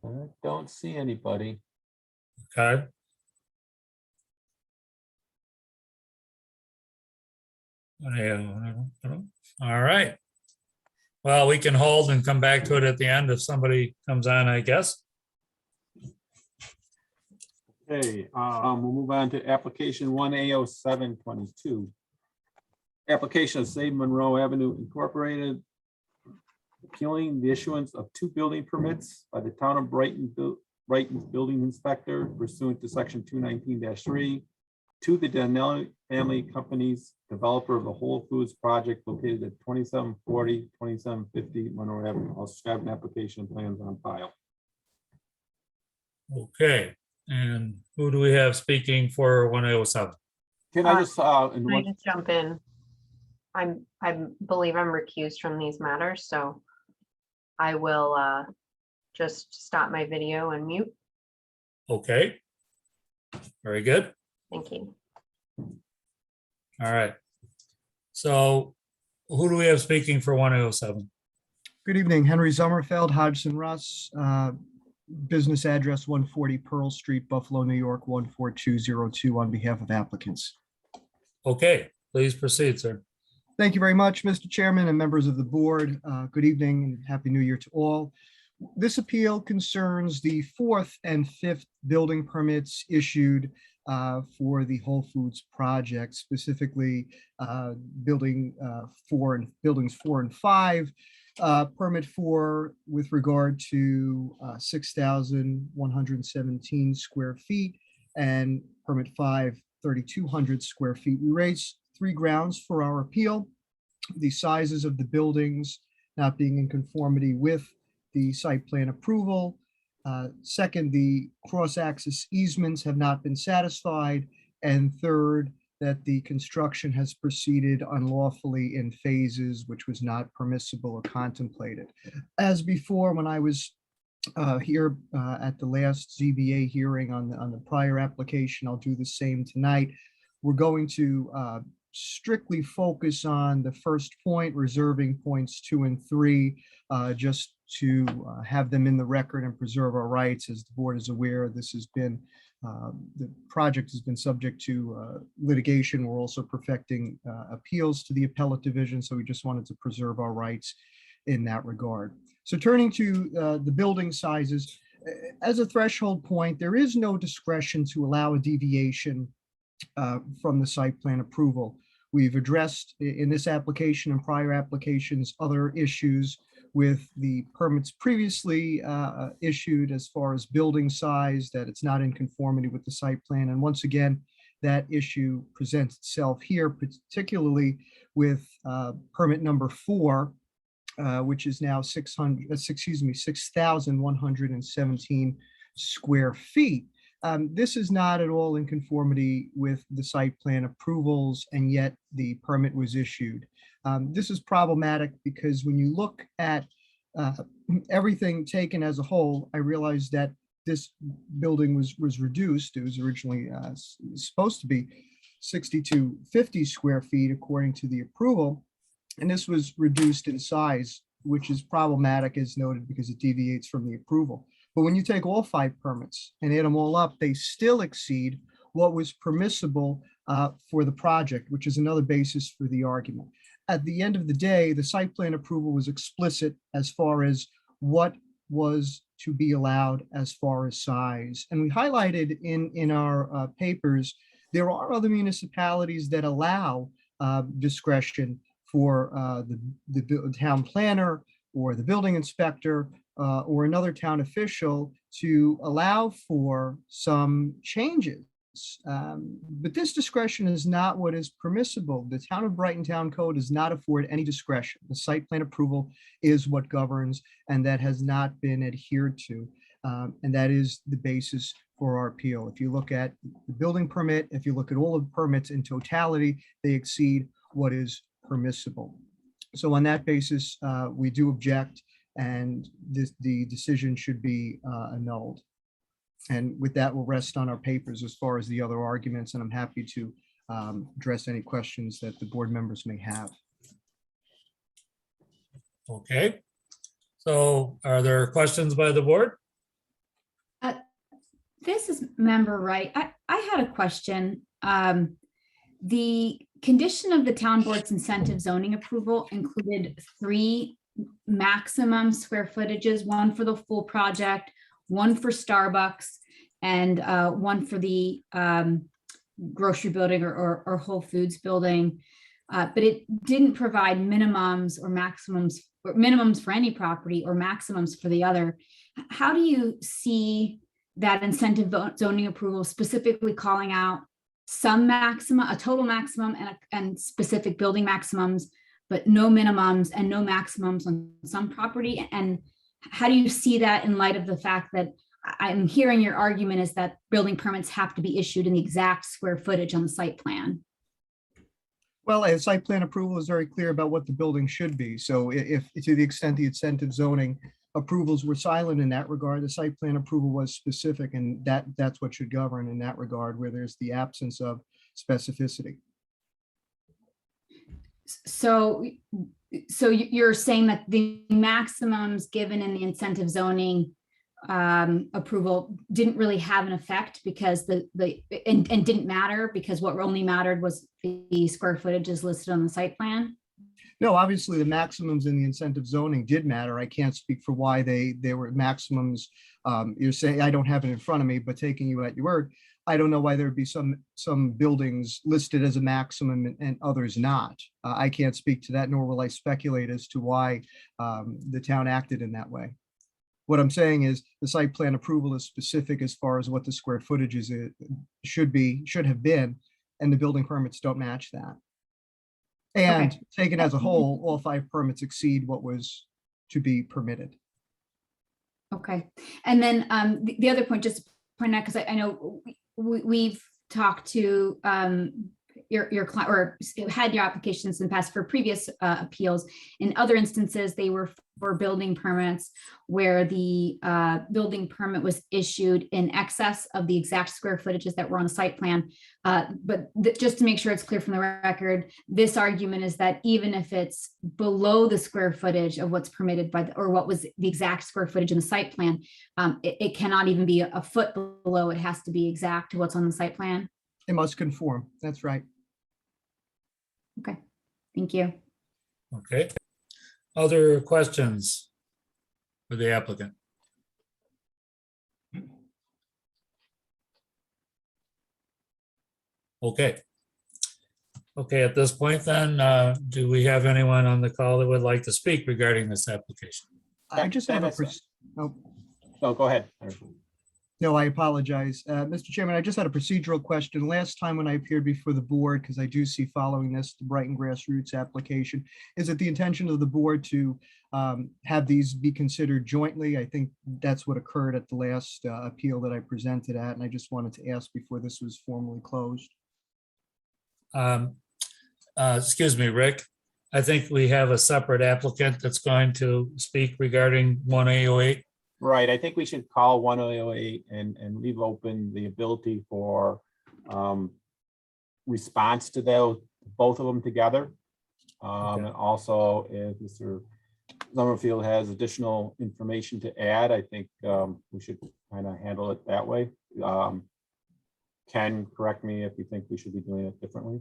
I don't see anybody. Okay. All right. Well, we can hold and come back to it at the end if somebody comes on, I guess. Okay, we'll move on to application 1A0722. Application of Save Monroe Avenue Incorporated, appealing the issuance of 2 building permits by the town of Brighton's building inspector pursuant to section 219-3 to the Donnelly Family Companies, developer of the Whole Foods project located at 2740, 2750 Monroe Avenue. I'll subscribe an application and plans on file. Okay, and who do we have speaking for 1A07? Can I just, Can I just jump in? I believe I'm recused from these matters, so I will just stop my video and mute. Okay. Very good. Thank you. All right. So who do we have speaking for 1A07? Good evening, Henry Sommerfeld, Hodgson Russ, business address 140 Pearl Street, Buffalo, New York, 14202 on behalf of applicants. Okay, please proceed, sir. Thank you very much, Mr. Chairman and members of the board. Good evening and Happy New Year to all. This appeal concerns the 4th and 5th building permits issued for the Whole Foods project, specifically buildings 4 and 5. Permit 4 with regard to 6,117 square feet, and permit 5 3,200 square feet. We raised 3 grounds for our appeal: the sizes of the buildings not being in conformity with the site plan approval. Second, the cross-access easements have not been satisfied. And third, that the construction has proceeded unlawfully in phases, which was not permissible or contemplated. As before, when I was here at the last ZBA hearing on the prior application, I'll do the same tonight. We're going to strictly focus on the first point, reserving points 2 and 3, just to have them in the record and preserve our rights. As the board is aware, this has been, the project has been subject to litigation. We're also perfecting appeals to the appellate division, so we just wanted to preserve our rights in that regard. So turning to the building sizes, as a threshold point, there is no discretion to allow a deviation from the site plan approval. We've addressed in this application and prior applications other issues with the permits previously issued as far as building size, that it's not in conformity with the site plan. And once again, that issue presents itself here, particularly with permit number 4, which is now 6,117 square feet. This is not at all in conformity with the site plan approvals, and yet the permit was issued. This is problematic because when you look at everything taken as a whole, I realized that this building was reduced. It was originally supposed to be 6,250 square feet according to the approval, and this was reduced in size, which is problematic as noted because it deviates from the approval. But when you take all 5 permits and add them all up, they still exceed what was permissible for the project, which is another basis for the argument. At the end of the day, the site plan approval was explicit as far as what was to be allowed as far as size. And we highlighted in our papers, there are other municipalities that allow discretion for the town planner or the building inspector or another town official to allow for some changes. But this discretion is not what is permissible. The town of Brighton Town Code does not afford any discretion. The site plan approval is what governs, and that has not been adhered to. And that is the basis for our appeal. If you look at the building permit, if you look at all of the permits in totality, they exceed what is permissible. So on that basis, we do object, and the decision should be annulled. And with that, we'll rest on our papers as far as the other arguments, and I'm happy to address any questions that the board members may have. Okay. So are there questions by the board? This is member Wright. I had a question. The condition of the town board's incentive zoning approval included 3 maximum square footages, 1 for the full project, 1 for Starbucks, and 1 for the grocery building or Whole Foods building. But it didn't provide minimums or maximums, or minimums for any property or maximums for the other. How do you see that incentive zoning approval specifically calling out some maximum, a total maximum and specific building maximums, but no minimums and no maximums on some property? And how do you see that in light of the fact that I'm hearing your argument is that building permits have to be issued in the exact square footage on the site plan? Well, a site plan approval is very clear about what the building should be. So if to the extent the incentive zoning approvals were silent in that regard, the site plan approval was specific, and that's what should govern in that regard, where there's the absence of specificity. So you're saying that the maximums given in the incentive zoning approval didn't really have an effect because and didn't matter because what only mattered was the square footage is listed on the site plan? No, obviously the maximums in the incentive zoning did matter. I can't speak for why they were maximums. You're saying, I don't have it in front of me, but taking you at your word, I don't know why there'd be some buildings listed as a maximum and others not. I can't speak to that, nor will I speculate as to why the town acted in that way. What I'm saying is the site plan approval is specific as far as what the square footage is, should have been and the building permits don't match that. And taken as a whole, all 5 permits exceed what was to be permitted. Okay, and then the other point, just to point out, because I know we've talked to your client or had your applications in the past for previous appeals. In other instances, they were for building permits where the building permit was issued in excess of the exact square footages that were on the site plan. But just to make sure it's clear from the record, this argument is that even if it's below the square footage of what's permitted by or what was the exact square footage in the site plan, it cannot even be a foot below. It has to be exact to what's on the site plan. It must conform. That's right. Okay, thank you. Okay. Other questions for the applicant? Okay. Okay, at this point then, do we have anyone on the call that would like to speak regarding this application? I just have a, No, go ahead. no, I apologize. Mr. Chairman, I just had a procedural question. Last time when I appeared before the board, because I do see following this, the Brighton Grassroots application, is it the intention of the board to have these be considered jointly? I think that's what occurred at the last appeal that I presented at, and I just wanted to ask before this was formally closed. Excuse me, Rick. I think we have a separate applicant that's going to speak regarding 1A08. Right, I think we should call 108 and leave open the ability for response to both of them together. And also, if Mr. Summerfield has additional information to add, I think we should kind of handle it that way. Ken, correct me if you think we should be doing it differently.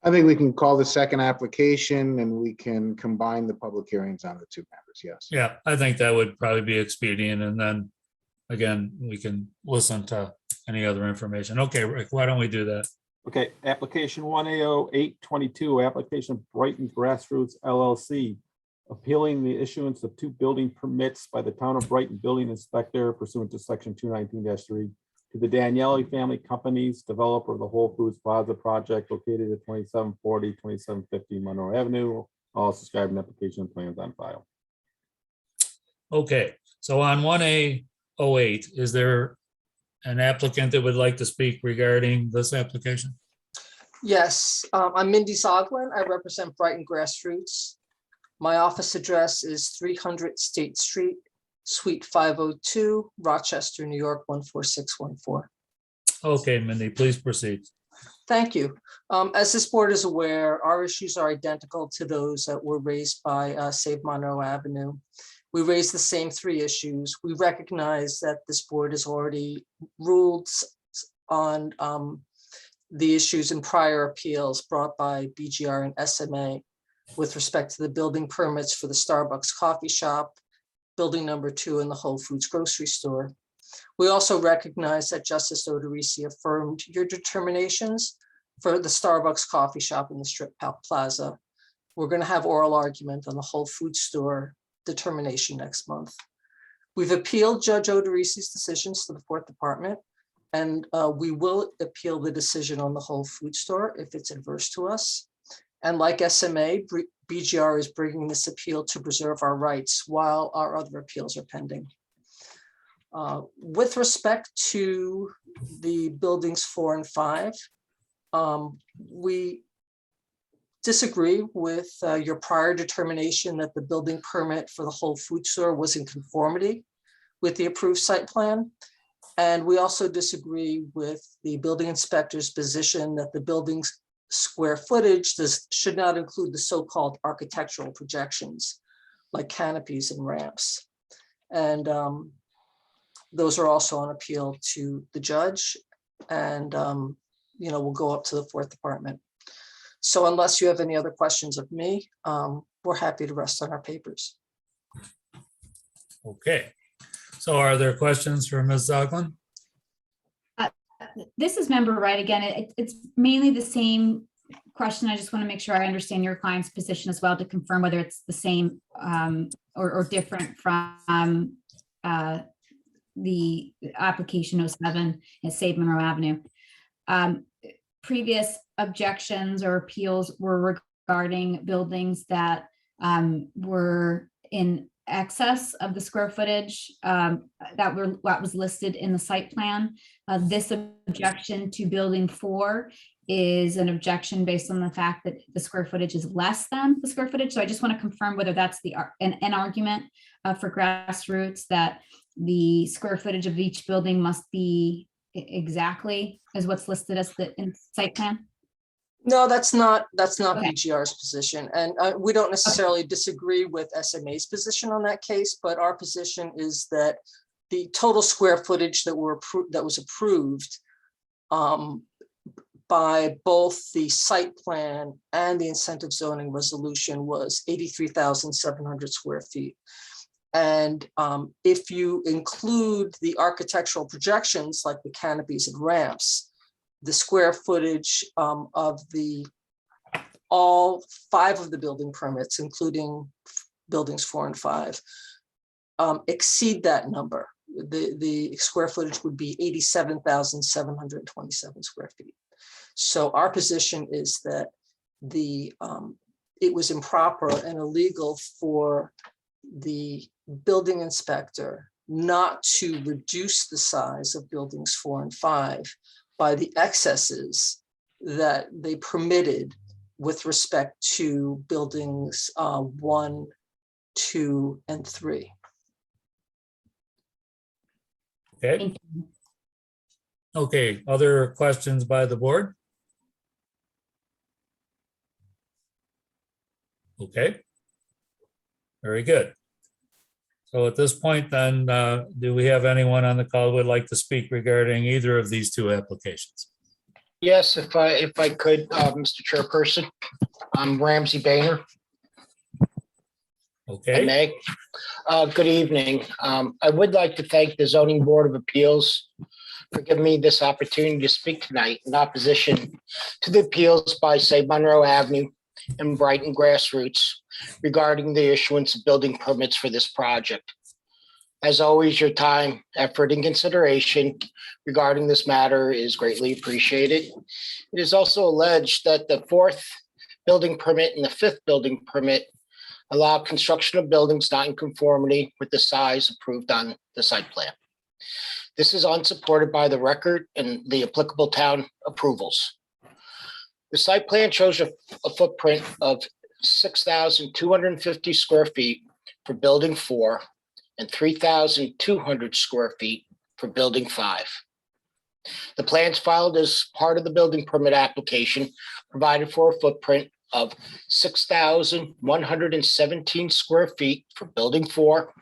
I think we can call the second application and we can combine the public hearings on the 2 matters, yes. Yeah, I think that would probably be expedient. And then again, we can listen to any other information. Okay, Rick, why don't we do that? Okay, application 1A0822, application of Brighton Grassroots LLC, appealing the issuance of 2 building permits by the Town of Brighton Building Inspector pursuant to section 219-3 to the Daniele Family Companies, developer of the Whole Foods Plaza project located at 2740, 2750 Monroe Avenue. All subscribed and application plans on file. Okay, so on 1A08, is there an applicant that would like to speak regarding this application? Yes, I'm Mindy Soglin. I represent Brighton Grassroots. My office address is 300 State Street, Suite 502, Rochester, New York, 14614. Okay, Mindy, please proceed. Thank you. As this board is aware, our issues are identical to those that were raised by Save Monroe Avenue. We raised the same 3 issues. We recognize that this board has already ruled on the issues in prior appeals brought by BGR and SMA with respect to the building permits for the Starbucks coffee shop, building number 2 in the Whole Foods grocery store. We also recognize that Justice Odorizzi affirmed your determinations for the Starbucks coffee shop in the Strip Plaza. We're going to have oral argument on the Whole Foods store determination next month. We've appealed Judge Odorizzi's decisions to the 4th Department, and we will appeal the decision on the Whole Foods store if it's adverse to us. And like SMA, BGR is bringing this appeal to preserve our rights while our other appeals are pending. With respect to the buildings 4 and 5, we disagree with your prior determination that the building permit for the Whole Foods store was in conformity with the approved site plan. And we also disagree with the building inspector's position that the building's square footage should not include the so-called architectural projections like canopies and ramps. And those are also on appeal to the judge, and we'll go up to the 4th Department. So unless you have any other questions of me, we're happy to rest on our papers. Okay, so are there questions for Ms. Zoglin? This is member Wright again. It's mainly the same question. I just want to make sure I understand your client's position as well to confirm whether it's the same or different from the application 07 at Save Monroe Avenue. previous objections or appeals were regarding buildings that were in excess of the square footage that was listed in the site plan. This objection to building 4 is an objection based on the fact that the square footage is less than the square footage. So I just want to confirm whether that's an argument for Grassroots, that the square footage of each building must be exactly as what's listed as the site plan. No, that's not Okay. BGR's position. And we don't necessarily disagree with SMA's position on that case, but our position is that the total square footage that was approved by both the site plan and the incentive zoning resolution was 83,700 square feet. And if you include the architectural projections like the canopies and ramps, the square footage of all 5 of the building permits, including buildings 4 and 5, exceed that number. The square footage would be 87,727 square feet. So our position is that it was improper and illegal for the building inspector not to reduce the size of buildings 4 and 5 by the excesses that they permitted with respect to buildings 1, 2, and 3. Okay. Okay, other questions by the board? Okay. Very good. So at this point then, do we have anyone on the call who would like to speak regarding either of these 2 applications? Yes, if I could, Mr. Chairperson, I'm Ramsey Boehner. Okay. I may. Good evening. I would like to thank the Zoning Board of Appeals for giving me this opportunity to speak tonight in opposition to the appeals by, say, Monroe Avenue and Brighton Grassroots regarding the issuance of building permits for this project. As always, your time, effort, and consideration regarding this matter is greatly appreciated. It is also alleged that the 4th building permit and the 5th building permit allow construction of buildings not in conformity with the size approved on the site plan. This is unsupported by the record and the applicable town approvals. The site plan shows a footprint of 6,250 square feet for building 4 and 3,200 square feet for building 5. The plans filed as part of the building permit application provided for a footprint of 6,117 square feet for building 4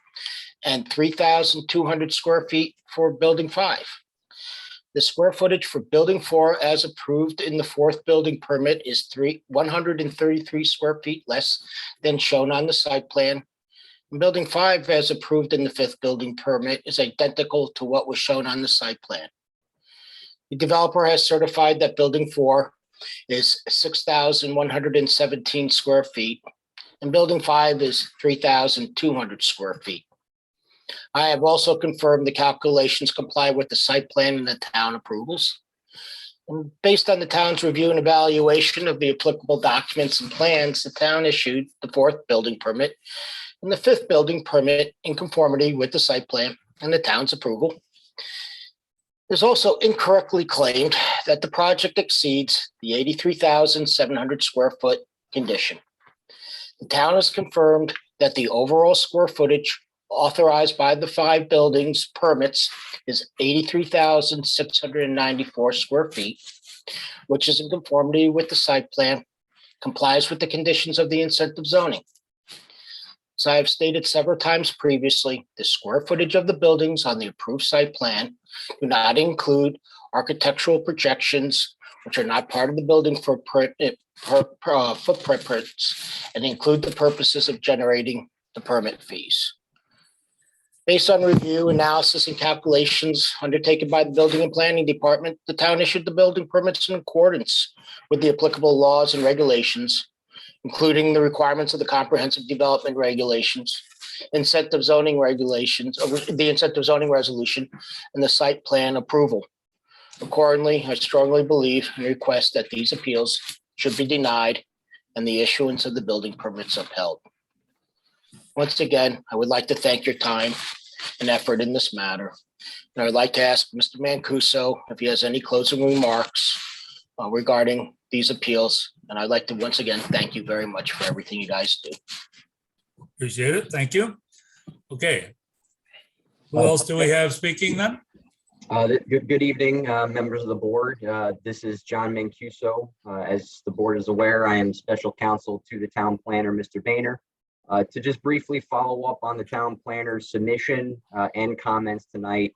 and 3,200 square feet for building 5. The square footage for building 4 as approved in the 4th building permit is 133 square feet less than shown on the site plan. And building 5 as approved in the 5th building permit is identical to what was shown on the site plan. The developer has certified that building 4 is 6,117 square feet and building 5 is 3,200 square feet. I have also confirmed the calculations comply with the site plan and the town approvals. And based on the town's review and evaluation of the applicable documents and plans, the town issued the 4th building permit and the 5th building permit in conformity with the site plan and the town's approval. It is also incorrectly claimed that the project exceeds the 83,700 square foot condition. The town has confirmed that the overall square footage authorized by the 5 buildings permits is 83,694 square feet, which is in conformity with the site plan, complies with the conditions of the incentive zoning. As I have stated several times previously, the square footage of the buildings on the approved site plan do not include architectural projections, which are not part of the building footprints and include the purposes of generating the permit fees. Based on review, analysis, and calculations undertaken by the Building and Planning Department, the town issued the building permits in accordance with the applicable laws and regulations, including the requirements of the comprehensive development regulations, incentive zoning regulations, the incentive zoning resolution, and the site plan approval. Accordingly, I strongly believe and request that these appeals should be denied and the issuance of the building permits upheld. Once again, I would like to thank your time and effort in this matter. And I would like to ask Mr. Mancuso if he has any closing remarks regarding these appeals. And I'd like to once again thank you very much for everything you guys do. Appreciate it. Thank you. Okay. Who else do we have speaking then? Good evening, members of the board. This is John Mancuso. As the board is aware, I am special counsel to the town planner, Mr. Boehner. To just briefly follow up on the town planner's submission and comments tonight,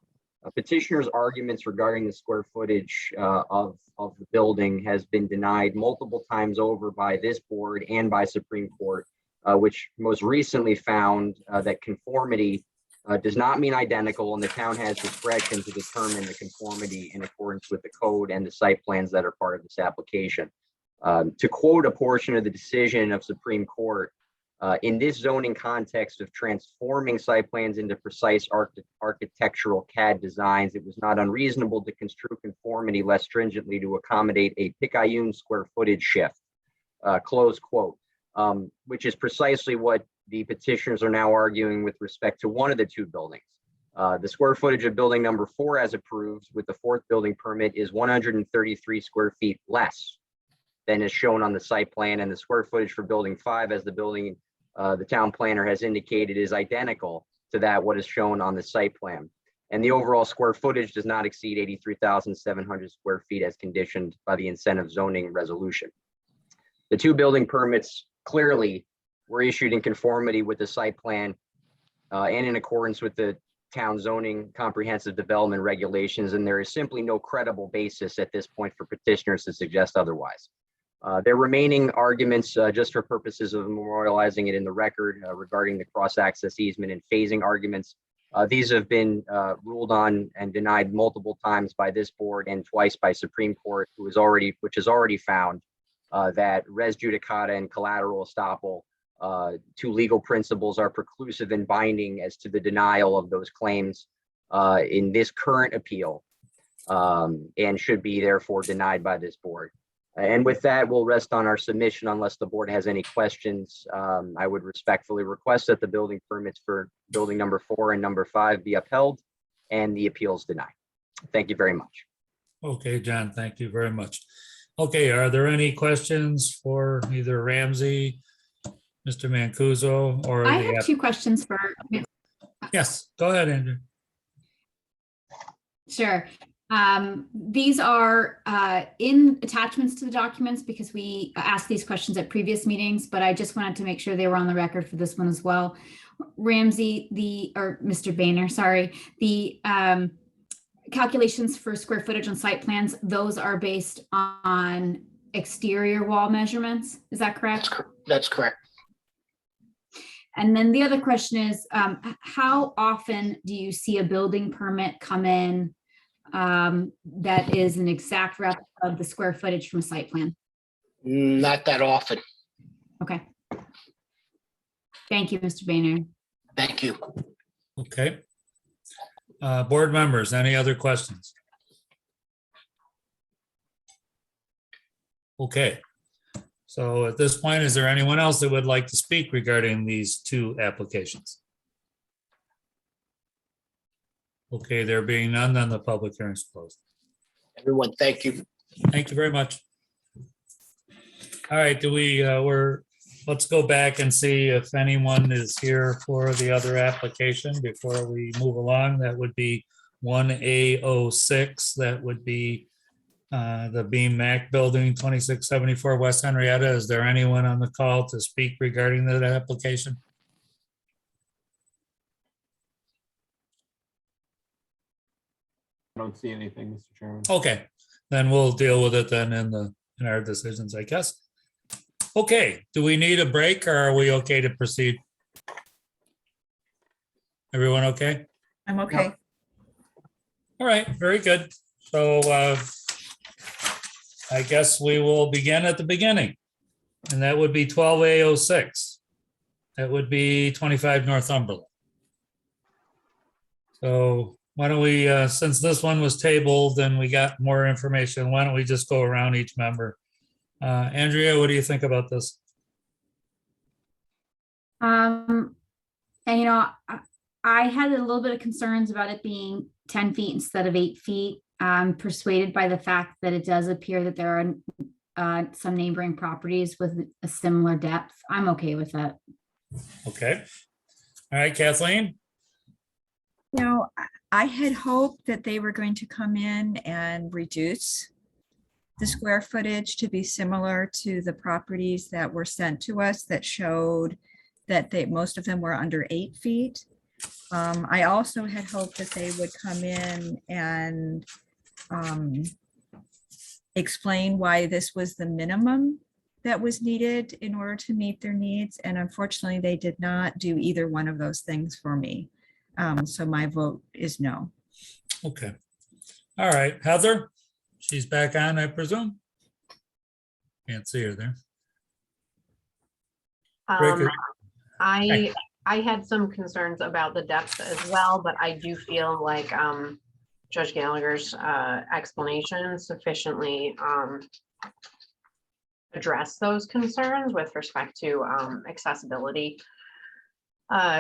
petitioner's arguments regarding the square footage of the building has been denied multiple times over by this board and by Supreme Court, which most recently found that conformity does not mean identical, and the town has discretion to determine the conformity in accordance with the code and the site plans that are part of this application. To quote a portion of the decision of Supreme Court, in this zoning context of transforming site plans into precise architectural CAD designs, it was not unreasonable to construe conformity less stringently to accommodate a Picayune square footage shift, close quote, which is precisely what the petitioners are now arguing with respect to one of the two buildings. The square footage of building number 4 as approved with the 4th building permit is 133 square feet less than is shown on the site plan, and the square footage for building 5 as the town planner has indicated is identical to that what is shown on the site plan. And the overall square footage does not exceed 83,700 square feet as conditioned by the incentive zoning resolution. The two building permits clearly were issued in conformity with the site plan and in accordance with the town zoning comprehensive development regulations, and there is simply no credible basis at this point for petitioners to suggest otherwise. Their remaining arguments, just for purposes of memorializing it in the record regarding the cross-access easement and phasing arguments, these have been ruled on and denied multiple times by this board and twice by Supreme Court, which has already found that res judicata and collateral estoppel, two legal principles, are preclusive and binding as to the denial of those claims in this current appeal and should be therefore denied by this board. And with that, we'll rest on our submission unless the board has any questions. I would respectfully request that the building permits for building number 4 and number 5 be upheld and the appeals denied. Thank you very much. Okay, John, thank you very much. Okay, are there any questions for either Ramsey, Mr. Mancuso, or I have 2 questions for. Yes, go ahead, Andrew. Sure. These are in attachments to the documents because we asked these questions at previous meetings, but I just wanted to make sure they were on the record for this one as well. Ramsey, or Mr. Boehner, sorry, the calculations for square footage on site plans, those are based on exterior wall measurements. Is that correct? That's correct. And then the other question is, how often do you see a building permit come in that is an exact rep of the square footage from a site plan? Not that often. Okay. Thank you, Mr. Boehner. Thank you. Okay. Board members, any other questions? Okay. So at this point, is there anyone else that would like to speak regarding these 2 applications? Okay, there being none, then the public hearing is closed. Everyone, thank you. Thank you very much. All right, let's go back and see if anyone is here for the other application before we move along. That would be 1A06. That would be the Beam Mac Building, 2674 West Henrietta. Is there anyone on the call to speak regarding that application? I don't see anything, Mr. Chairman. Okay, then we'll deal with it then in our decisions, I guess. Okay, do we need a break or are we okay to proceed? Everyone okay? I'm okay. All right, very good. So I guess we will begin at the beginning. And that would be 12A06. That would be 25 Northumberland. So why don't we, since this one was tabled and we got more information, why don't we just go around each member? Andrea, what do you think about this? And I had a little bit of concerns about it being 10 feet instead of 8 feet. I'm persuaded by the fact that it does appear that there are some neighboring properties with a similar depth. I'm okay with that. Okay. All right, Kathleen? Now, I had hoped that they were going to come in and reduce the square footage to be similar to the properties that were sent to us that showed that most of them were under 8 feet. I also had hoped that they would come in and explain why this was the minimum that was needed in order to meet their needs. And unfortunately, they did not do either one of those things for me. So my vote is no. Okay. All right, Heather, she's back on, I presume? Can't see her there. Breaker. I had some concerns about the depth as well, but I do feel like Judge Gallagher's explanation sufficiently address those concerns with respect to accessibility.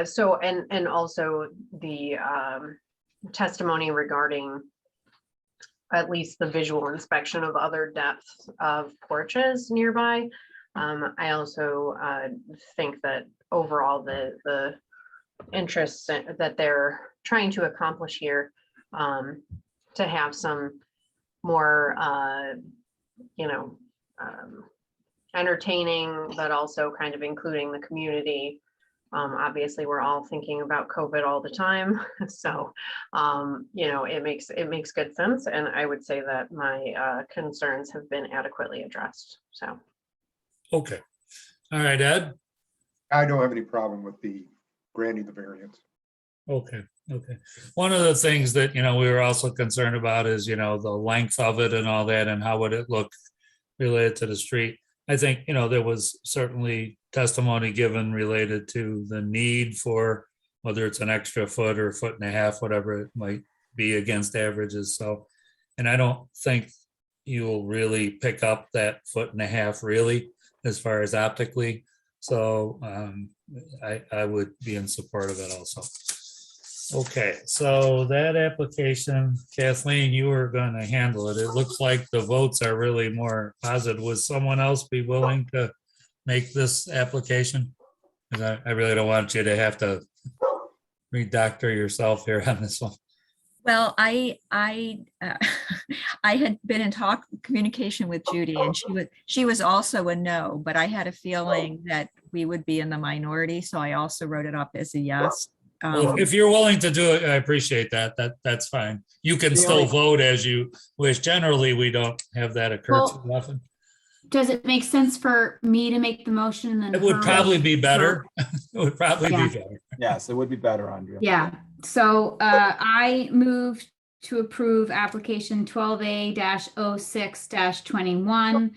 So, and also the testimony regarding at least the visual inspection of other depths of porches nearby. I also think that overall the interests that they're trying to accomplish here, to have some more, entertaining, but also kind of including the community. Obviously, we're all thinking about COVID all the time. So, it makes good sense. And I would say that my concerns have been adequately addressed. So. Okay. All right, Ed? I don't have any problem with the granting the variance. Okay, okay. One of the things that, we were also concerned about is, the length of it and all that, and how would it look related to the street. I think, there was certainly testimony given related to the need for whether it's an extra foot or foot and a half, whatever it might be against averages. So, and I don't think you'll really pick up that foot and a half really as far as optically. So I would be in support of it also. Okay, so that application, Kathleen, you were going to handle it. It looks like the votes are really more positive. Would someone else be willing to make this application? Because I really don't want you to have to redoctor yourself here on this one. Well, I had been in communication with Judy, and she was also a no, but I had a feeling that we would be in the minority, so I also wrote it up as a yes. Well, if you're willing to do it, I appreciate that. That's fine. You can still vote as you wish. Generally, we don't have that occur too often. Does it make sense for me to make the motion? And then it would probably be better. It would probably be better. Yes, it would be better, Andrea. Yeah. So I move to approve application 12A-06-21,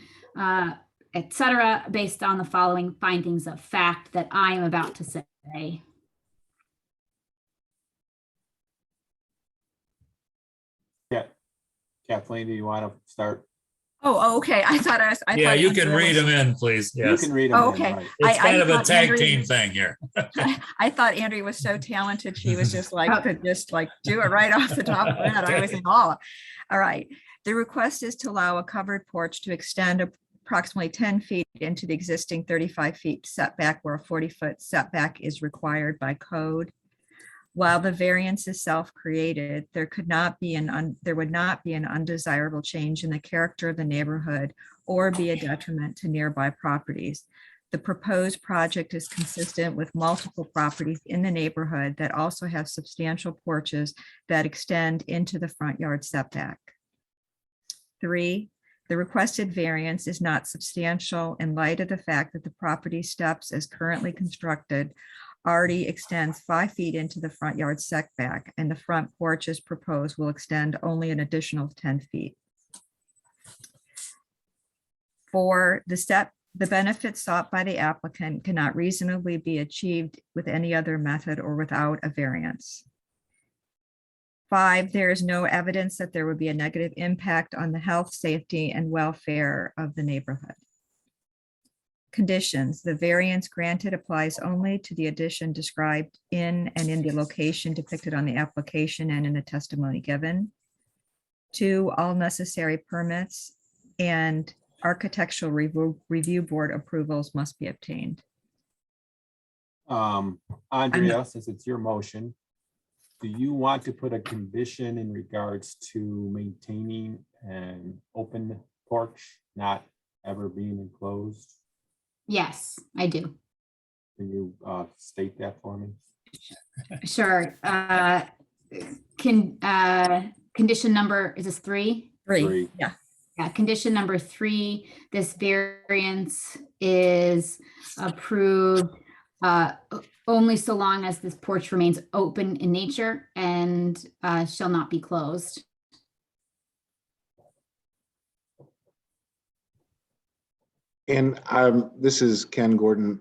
et cetera, based on the following findings of fact that I am about to say. Yeah. Kathleen, do you want to start? Oh, okay. I thought yeah, you can read them in, please. Yes. You can read them in. Okay. Right. It's kind of a tag team thing here. I thought Andrea was so talented. She was just like, could just like do it right off the top of that. I was in awe. All right. The request is to allow a covered porch to extend approximately 10 feet into the existing 35 feet setback where a 40-foot setback is required by code. While the variance is self-created, there would not be an undesirable change in the character of the neighborhood or be a detriment to nearby properties. The proposed project is consistent with multiple properties in the neighborhood that also have substantial porches that extend into the front yard setback. 3, the requested variance is not substantial in light of the fact that the property steps as currently constructed already extends 5 feet into the front yard setback, and the front porch as proposed will extend only an additional 10 feet. 4, the benefits sought by the applicant cannot reasonably be achieved with any other method or without a variance. 5, there is no evidence that there would be a negative impact on the health, safety, and welfare of the neighborhood. Conditions, the variance granted applies only to the addition described in and in the location depicted on the application and in the testimony given. 2, all necessary permits and architectural review board approvals must be obtained. Andrea, since it's your motion, do you want to put a condition in regards to maintaining an open porch, not ever being enclosed? Yes, I do. Can you state that for me? Sure. Condition number, is this 3? 3, yeah. Yeah, condition number 3, this variance is approved only so long as this porch remains open in nature and shall not be closed. And this is Ken Gordon.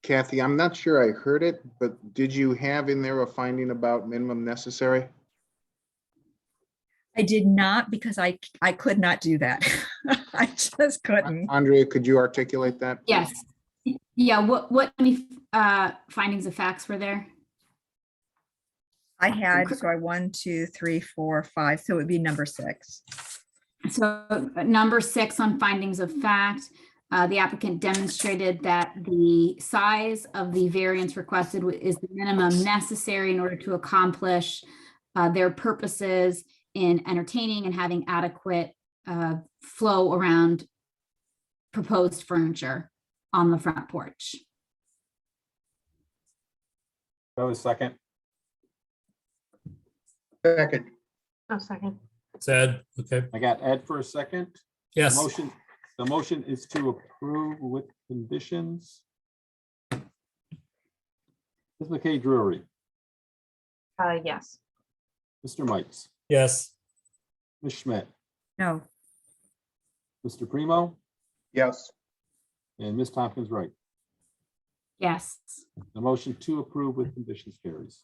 Kathy, I'm not sure I heard it, but did you have in there a finding about minimum necessary? I did not, because I could not do that. I just couldn't. Andrea, could you articulate that? Yes. Yeah, what findings of facts were there? I had, so I 1, 2, 3, 4, 5, so it would be number 6. So number 6 on findings of fact, the applicant demonstrated that the size of the variance requested is the minimum necessary in order to accomplish their purposes in entertaining and having adequate flow around proposed furniture on the front porch. That was second. Second. Oh, second. It's Ed, okay, I got Ed for a second. yes. The motion is to approve with conditions. Ms. McKay Drury, Yes. Mr. Mikes, Yes, Ms. Schmidt, No, Mr. Primo, Yes. and Ms. Tompkins Wright. Yes. The motion to approve with conditions carries.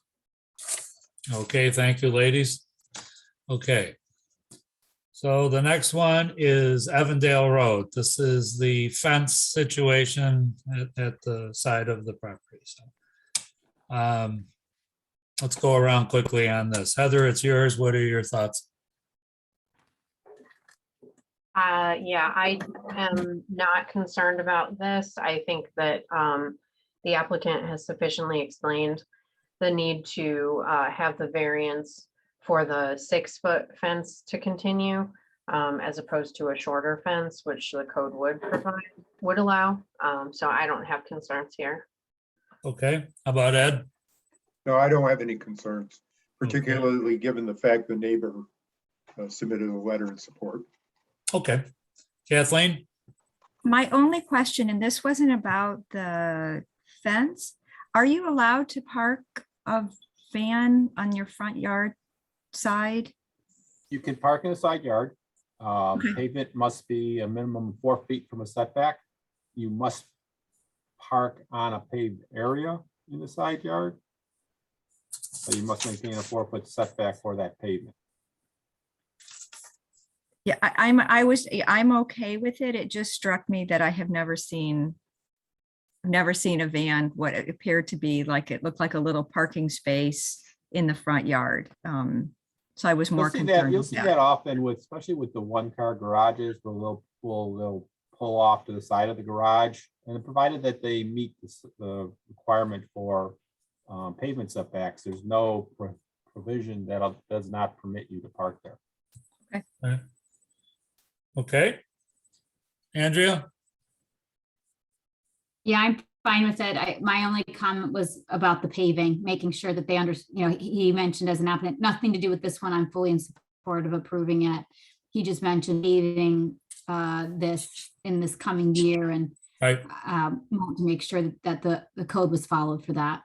okay, thank you, ladies. Okay. So the next one is Evandale Road. This is the fence situation at the side of the property. So let's go around quickly on this. Heather, it's yours. What are your thoughts? Yeah, I am not concerned about this. I think that the applicant has sufficiently explained the need to have the variance for the 6-foot fence to continue, as opposed to a shorter fence, which the code would allow. So I don't have concerns here. Okay, how about Ed? No, I don't have any concerns, particularly given the fact the neighbor submitted a letter in support. Okay, Kathleen? my only question, and this wasn't about the fence, are you allowed to park a van on your front yard side? You can park in the side yard. Okay. Pavement must be a minimum 4 feet from a setback. You must park on a paved area in the side yard. So you must maintain a 4-foot setback for that pavement. Yeah, I'm okay with it. It just struck me that I have never seen a van, what it appeared to be like, it looked like a little parking space in the front yard. So I was more concerned. You'll with see that. that often with, especially with the 1-car garages, where they'll pull off to the side of the garage, and provided that they meet the requirement for pavement setbacks, there's no provision that does not permit you to park there. Okay. Andrea? Yeah, I'm fine with it. My only comment was about the paving, making sure that they he mentioned as an applicant, nothing to do with this one. I'm fully in support of approving it. He just mentioned paving this in this coming year, and Right. want to make sure that the code was followed for that.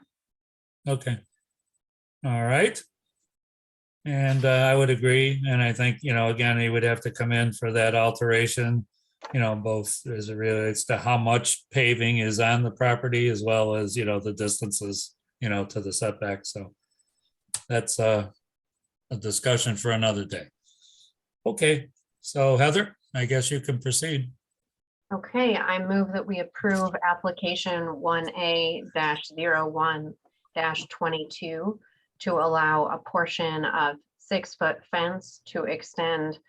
Okay. All right. And I would agree. And I think, again, he would have to come in for that alteration, both as it relates to how much paving is on the property, as well as, the distances, to the setback. So that's a discussion for another day. Okay, so Heather, I guess you can proceed. Okay, I move that we approve application 1A-01-22 to allow a portion of 6-foot fence to extend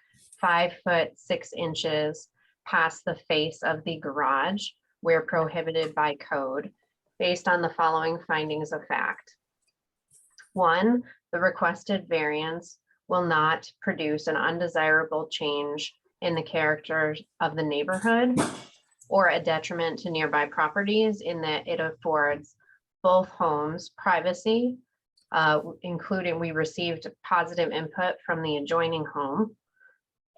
5 foot 6 inches past the face of the garage where prohibited by code, based on the following findings of fact. 1, the requested variance will not produce an undesirable change in the character of the neighborhood or a detriment to nearby properties, in that it affords both homes privacy, including we received positive input from the adjoining home,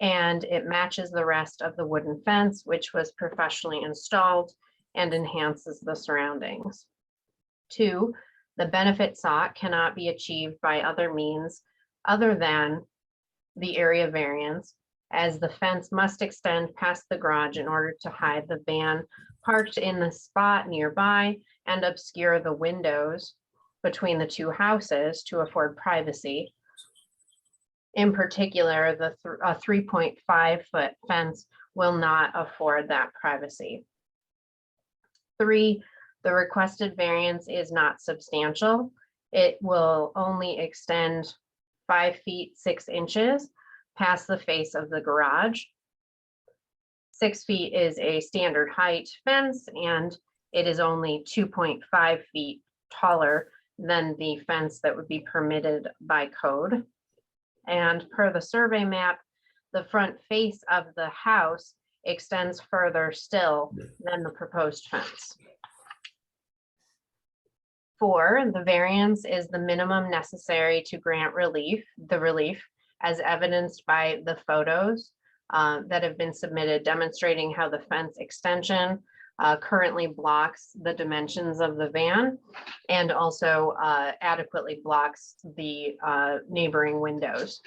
and it matches the rest of the wooden fence, which was professionally installed and enhances the surroundings. 2, the benefit sought cannot be achieved by other means other than the area variance, as the fence must extend past the garage in order to hide the van parked in the spot nearby and obscure the windows between the two houses to afford privacy. In particular, the 3.5 foot fence will not afford that privacy. 3, the requested variance is not substantial. It will only extend 5 feet 6 inches past the face of the garage. 6 feet is a standard height fence, and it is only 2.5 feet taller than the fence that would be permitted by code. And per the survey map, the front face of the house extends further still than the proposed fence. 4, the variance is the minimum necessary to grant relief, as evidenced by the photos that have been submitted demonstrating how the fence extension currently blocks the dimensions of the van and also adequately blocks the neighboring windows.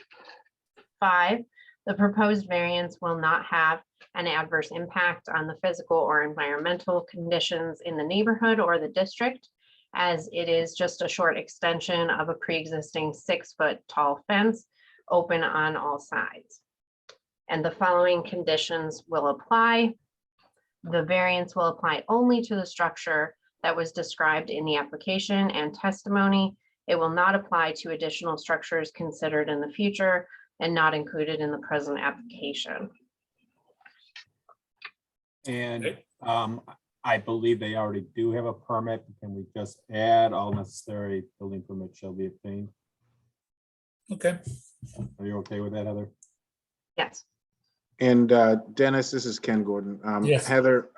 5, the proposed variance will not have an adverse impact on the physical or environmental conditions in the neighborhood or the district, as it is just a short extension of a pre-existing 6-foot tall fence open on all sides. And the following conditions will apply. The variance will apply only to the structure that was described in the application and testimony. It will not apply to additional structures considered in the future and not included in the present application. And I believe they already do have a permit. Can we just add all necessary building permits shall be obtained? Okay. Are you okay with that, Heather? Yes. And Dennis, this is Ken Gordon. Yes. Heather,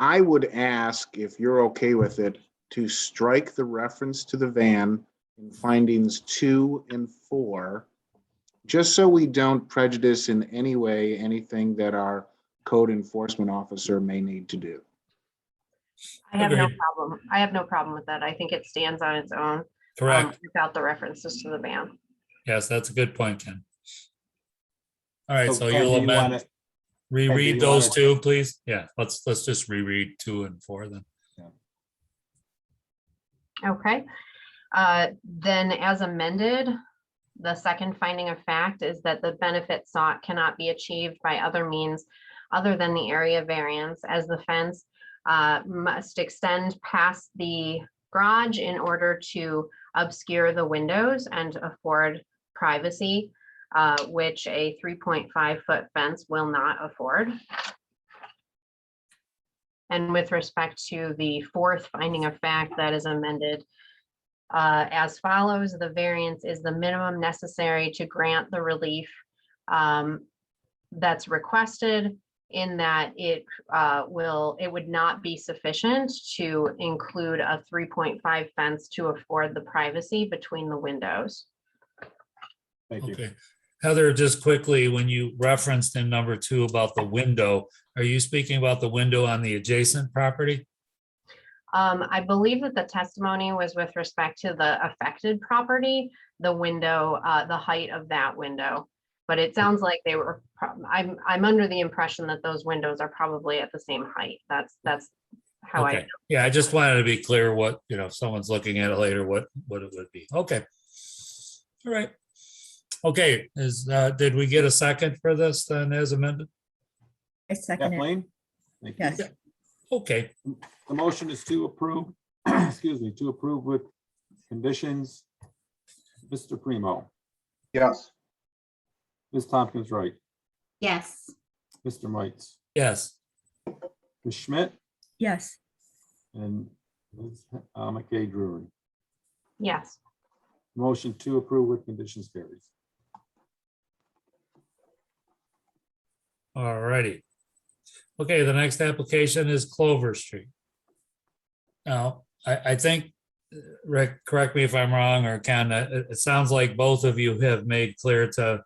I would ask if you're okay with it to strike the reference to the van in findings 2 and 4, just so we don't prejudice in any way anything that our code enforcement officer may need to do. I have no Agreed. problem. I have no problem with that. I think it stands on its own. Correct. Without the references to the van. Yes, that's a good point, Ken. All right, so Ken, you'll do you wanna- amend, reread you those wanna- two, please. Yeah, let's just reread 2 and 4 then. Okay. Then as amended, the second finding of fact is that the benefit sought cannot be achieved by other means other than the area variance, as the fence must extend past the garage in order to obscure the windows and afford privacy, which a 3.5 foot fence will not afford. And with respect to the fourth finding of fact that is amended as follows, the variance is the minimum necessary to grant the relief that's requested, in that it would not be sufficient to include a 3.5 fence to afford the privacy between the windows. Thank you. Okay. Heather, just quickly, when you referenced in number 2 about the window, are you speaking about the window on the adjacent property? I believe that the testimony was with respect to the affected property, the window, the height of that window. But it sounds like they were, I'm under the impression that those windows are probably at the same height. That's how Okay. Yeah, I just wanted to be clear what, if someone's looking at it later, what it would be. Okay. All right. Okay, did we get a second for this then as amended? I second it. Kathleen? Thank you. Yes. Okay, The motion is to approve, excuse me, to approve with conditions. Mr. Primo, Yes. Ms. Tompkins Wright, Yes. Mr. Mites, yes. Ms. Schmidt, Yes. and Ms. McKay Drury. Yes. Motion to approve with conditions carries. All righty. Okay, the next application is Clover Street. Now, I think, Rick, correct me if I'm wrong, or Ken, it sounds like both of you have made clear to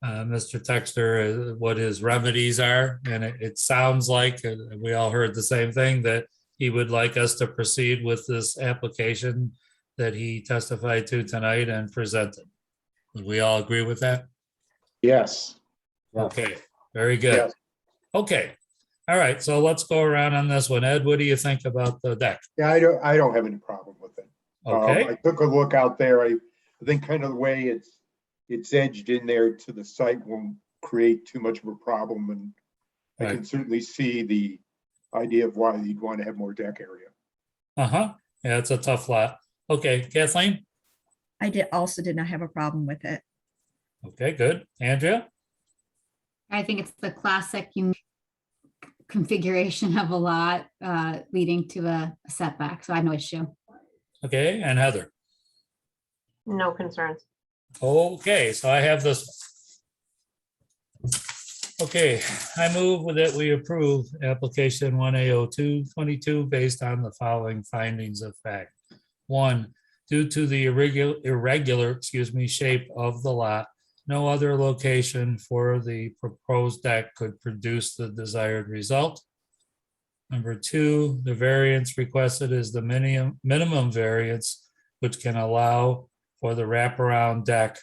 Mr. Texter what his remedies are, and it sounds like, we all heard the same thing, that he would like us to proceed with this application that he testified to tonight and presented. Would we all agree with that? Yes. Okay, very good. Yes. Okay, all right, so let's go around on this one. Ed, what do you think about the deck? Yeah, I don't have any problem with it. Okay, I took a look out there. I think kind of the way it's edged in there to the site won't create too much of a problem, and I can certainly see the idea of why you'd want to have more deck area. uh-huh, yeah, it's a tough lot. Okay, Kathleen? I also did not have a problem with it. Okay, good. Andrea? I think it's the classic configuration of a lot leading to a setback, so I have no issue. Okay, and Heather? No concerns. Okay, so I have this. Okay, I move that we approve application 1A0222 based on the following findings of fact. One, due to the irregular shape of the lot, no other location for the proposed deck could produce the desired result. Number two, the variance requested is the minimum variance, which can allow for the wraparound deck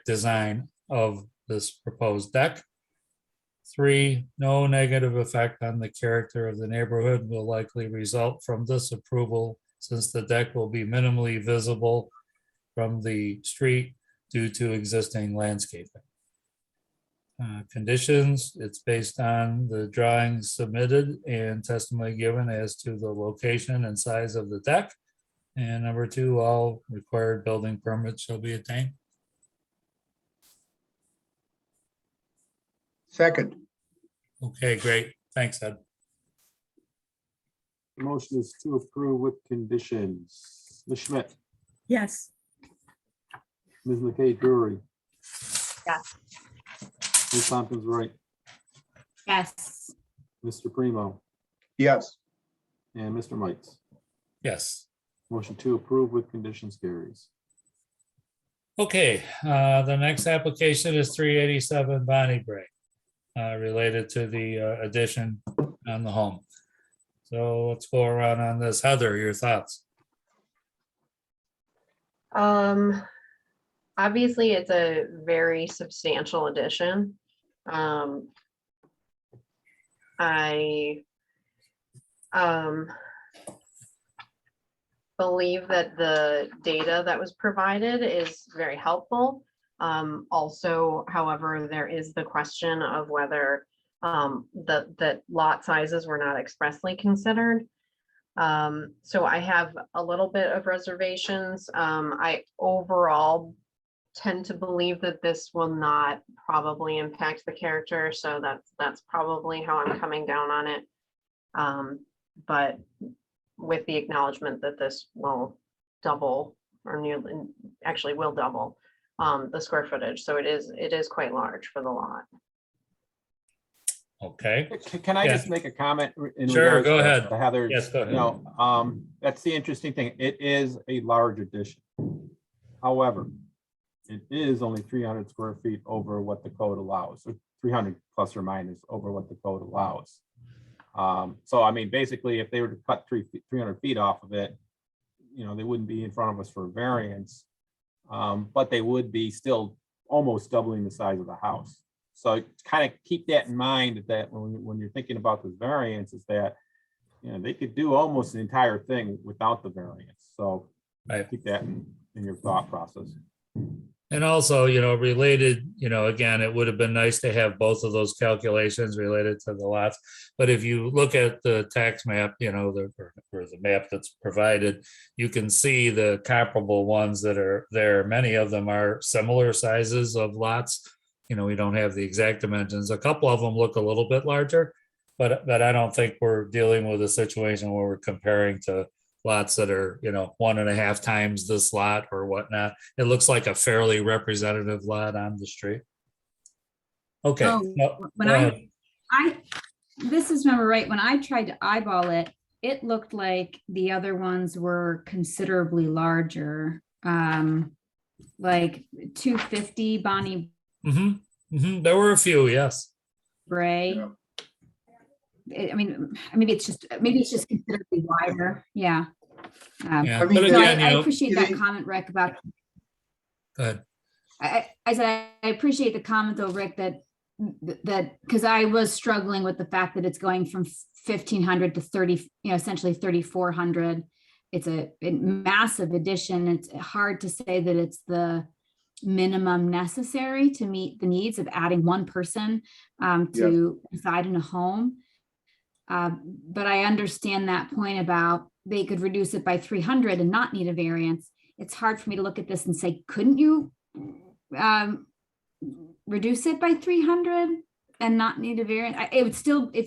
design of this proposed deck. Three, no negative effect on the character of the neighborhood will likely result from this approval, since the deck will be minimally visible from the street due to existing landscaping. Conditions, it's based on the drawings submitted and testimony given as to the location and size of the deck. And number two, all required building permits shall be attained. Second. Okay, great. Thanks, Ed. The motion is to approve with conditions. Ms. Schmidt, Yes. Ms. McKay Drury, Yes. Ms. Tompkins Wright, Yes. Mr. Primo, Yes. and Mr. Mites. Yes. Motion to approve with conditions carries. Okay, the next application is 387 Bonnie Bray, related to the addition on the home. So let's go around on this. Heather, your thoughts? Obviously, it's a very substantial addition. I believe that the data that was provided is very helpful. Also, however, there is the question of whether that lot sizes were not expressly considered. So I have a little bit of reservations. I overall tend to believe that this will not probably impact the character, so that's probably how I'm coming down on it. But with the acknowledgement that this will double, or nearly, actually will double the square footage, so it is quite large for the lot. Okay. Can I Yeah. just make a comment? Sure, go ahead. Heather. Yes, go ahead. You know, that's the interesting thing. It is a large addition. However, it is only 300 square feet over what the code allows, so 300 plus or minus over what the code allows. So I mean, basically, if they were to cut 300 feet off of it, you know, they wouldn't be in front of us for a variance, but they would be still almost doubling the size of the house. So kind of keep that in mind, that when you're thinking about this variance, is that, you know, they could do almost the entire thing without the variance. So Right. Keep that in your thought process. And also, related, again, it would have been nice to have both of those calculations related to the lots. But if you look at the tax map, or the map that's provided, you can see the comparable ones that are there. Many of them are similar sizes of lots. We don't have the exact dimensions. A couple of them look a little bit larger, but I don't think we're dealing with a situation where we're comparing to lots that are, 1.5 times this lot or whatnot. It looks like a fairly representative lot on the street. Okay. Oh, no, when go ahead. this is remember right, when I tried to eyeball it, it looked like the other ones were considerably larger. Like 250 Bonnie There were a few, yes. Bray. I mean, maybe it's just considerably wider. Yeah. Yeah, I mean, but So again, I appreciate that comment, Rick, about. Go ahead. I said I appreciate the comment though, Rick, that because I was struggling with the fact that it's going from 1,500 to 30, essentially 3,400. It's a massive addition. It's hard to say that it's the minimum necessary to meet the needs of adding one person to reside in a home. But I understand that point about they could reduce it by 300 and not need a variance. It's hard for me to look at this and say, couldn't you reduce it by 300 and not need a variance? It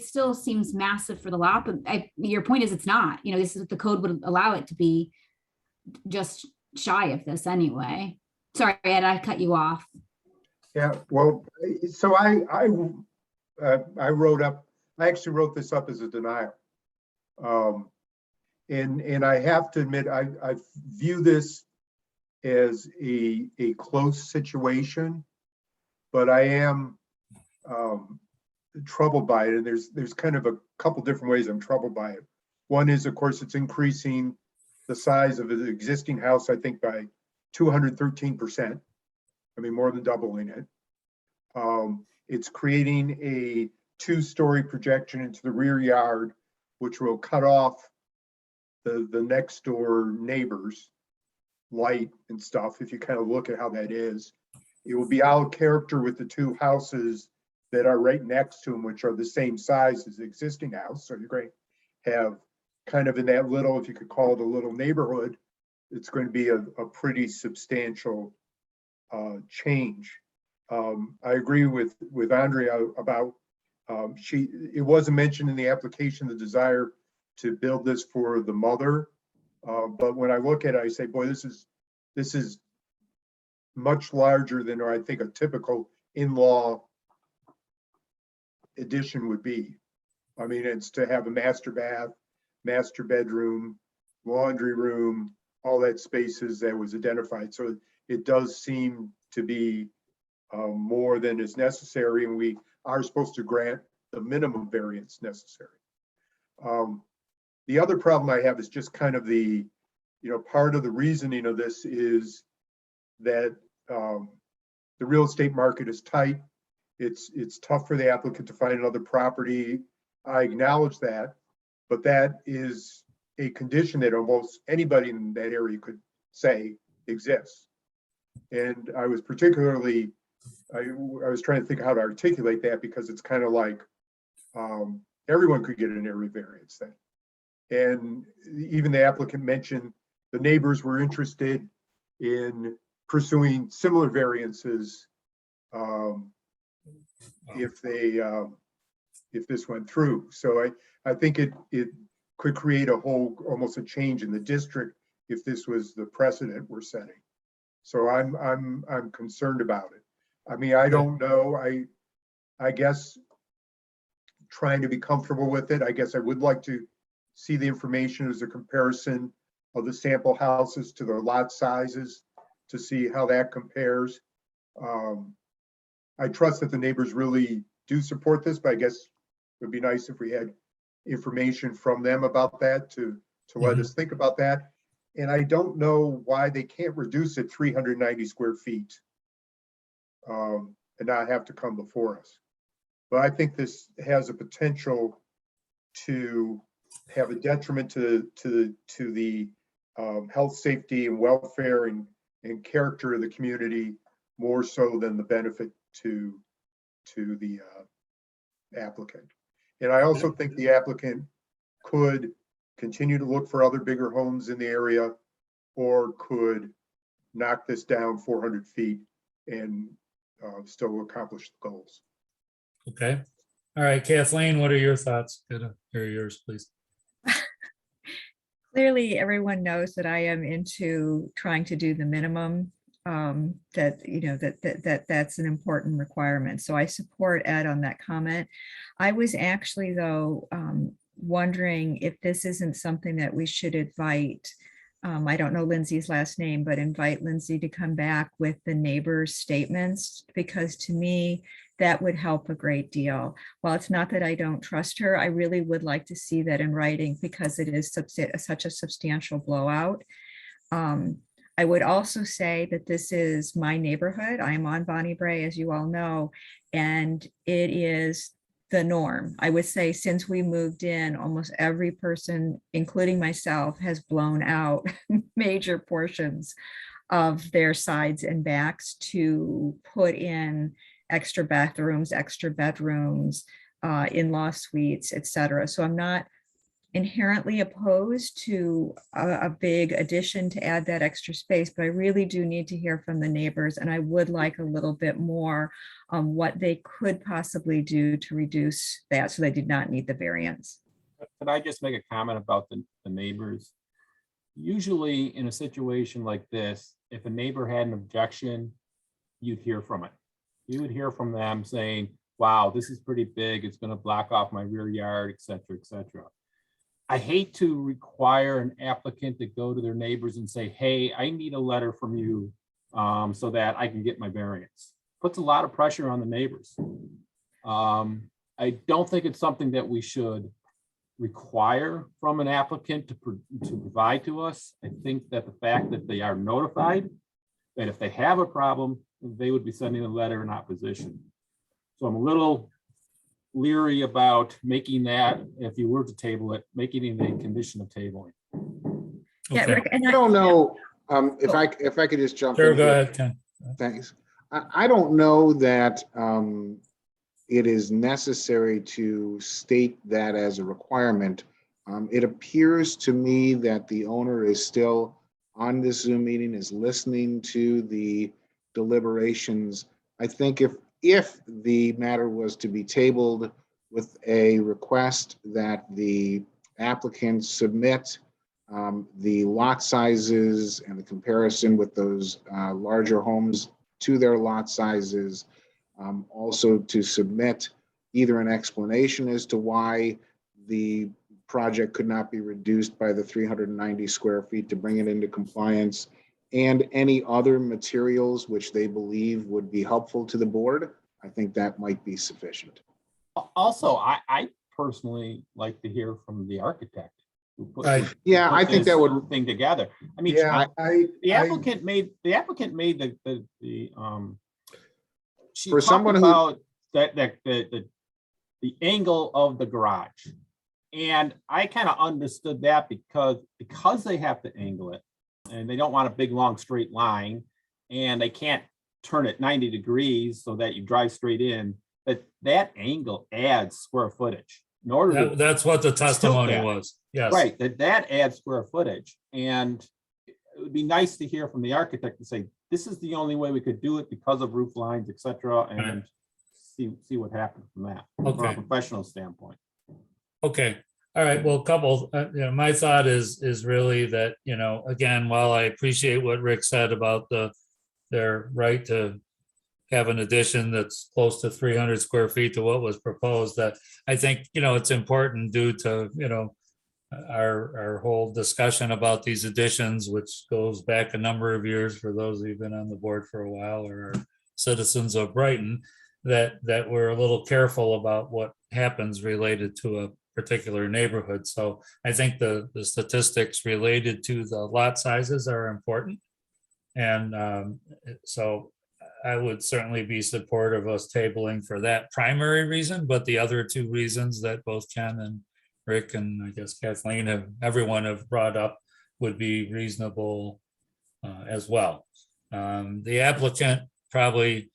still seems massive for the lot, but your point is it's not. This is what the code would allow it to be, just shy of this anyway. Sorry, Ed, I cut you off. Yeah, well, so I actually wrote this up as a denial. And I have to admit, I view this as a close situation, but I am troubled by it. And there's kind of a couple different ways I'm troubled by it. One is, of course, it's increasing the size of the existing house, I think, by 213%. I mean, more than doubling it. It's creating a 2-story projection into the rear yard, which will cut off the next door neighbors' light and stuff. If you kind of look at how that is, it will be out of character with the two houses that are right next to them, which are the same size as the existing house. So you're going to have kind of in that little, if you could call it a little neighborhood, it's going to be a pretty substantial change. I agree with Andrea about it wasn't mentioned in the application, the desire to build this for the mother. But when I look at it, I say, boy, this is much larger than I think a typical in-law addition would be. I mean, it's to have a master bath, master bedroom, laundry room, all that spaces that was identified. So it does seem to be more than is necessary, and we are supposed to grant the minimum variance necessary. The other problem I have is just kind of the, part of the reasoning of this is that the real estate market is tight. It's tough for the applicant to find another property. I acknowledge that, but that is a condition that almost anybody in that area could say exists. And I was particularly, I was trying to think how to articulate that, because it's kind of like everyone could get an area variance then. And even the applicant mentioned the neighbors were interested in pursuing similar variances if this went through. So I think it could create almost a change in the district if this was the precedent we're setting. So I'm concerned about it. I mean, I don't know. I guess trying to be comfortable with it, I guess I would like to see the information as a comparison of the sample houses to their lot sizes to see how that compares. I trust that the neighbors really do support this, but I guess it would be nice if we had information from them about that to let us think about that. And I don't know why they can't reduce it 390 square feet and not have to come before us. But I think this has a potential to have a detriment to the health, safety, and welfare and character of the community more so than the benefit to the applicant. And I also think the applicant could continue to look for other bigger homes in the area, or could knock this down 400 feet and still accomplish the goals. Okay. All right, Kathleen, what are your thoughts? Good to hear yours, please. Clearly, everyone knows that I am into trying to do the minimum, that, you know, that's an important requirement. So I support Ed on that comment. I was actually, though, wondering if this isn't something that we should invite, I don't know Lindsay's last name, but invite Lindsay to come back with the neighbors' statements, because to me, that would help a great deal. While it's not that I don't trust her, I really would like to see that in writing, because it is such a substantial blowout. I would also say that this is my neighborhood. I am on Bonnie Bray, as you all know, and it is the norm. I would say since we moved in, almost every person, including myself, has blown out major portions of their sides and backs to put in extra bathrooms, extra bedrooms, in-law suites, etc. So I'm not inherently opposed to a big addition to add that extra space, but I really do need to hear from the neighbors, and I would like a little bit more on what they could possibly do to reduce that so they did not need the variance. Could I just make a comment about the neighbors? Usually in a situation like this, if a neighbor had an objection, you'd hear from it. You would hear from them saying, wow, this is pretty big. It's going to block off my rear yard, et cetera, et cetera. I hate to require an applicant to go to their neighbors and say, hey, I need a letter from you so that I can get my variance. Puts a lot of pressure on the neighbors. I don't think it's something that we should require from an applicant to provide to us. I think that the fact that they are notified, that if they have a problem, they would be sending a letter in opposition. So I'm a little leery about making that, if you were to table it, making it a condition of tabling. Yeah, Okay. Rick, and I don't know if I could just jump in. Sure, go here. ahead, Ken. Thanks. I don't know that it is necessary to state that as a requirement. It appears to me that the owner is still on this Zoom meeting, is listening to the deliberations. I think if the matter was to be tabled with a request that the applicant submit the lot sizes and the comparison with those larger homes to their lot sizes, also to submit either an explanation as to why the project could not be reduced by the 390 square feet to bring it into compliance, and any other materials which they believe would be helpful to the board, I think that might be sufficient. Also, I personally like to hear from the architect. Right. Yeah, I think that would thing together. I mean, Yeah, the applicant made the she For talked someone who- about the angle of the garage, and I kind of understood that because they have to angle it, and they don't want a big long straight line, and they can't turn it 90 degrees so that you drive straight in. That angle adds square footage. In order to That's what the testimony that. was. Yes. Right, that adds square footage, and it would be nice to hear from the architect to say, this is the only way we could do it because of roof lines, etc., and see what happens from that, from Okay. a professional standpoint. Okay. All right. Well, a couple, my thought is really that, again, while I appreciate what Rick said about their right to have an addition that's close to 300 square feet to what was proposed, that I think, it's important due to, our whole discussion about these additions, which goes back a number of years for those who've been on the board for a while or are citizens of Brighton, that we're a little careful about what happens related to a particular neighborhood. So I think the statistics related to the lot sizes are important. And so I would certainly be supportive of us tabling for that primary reason, but the other two reasons that both Ken and Rick and I guess Kathleen everyone have brought up would be reasonable as well. The applicant probably,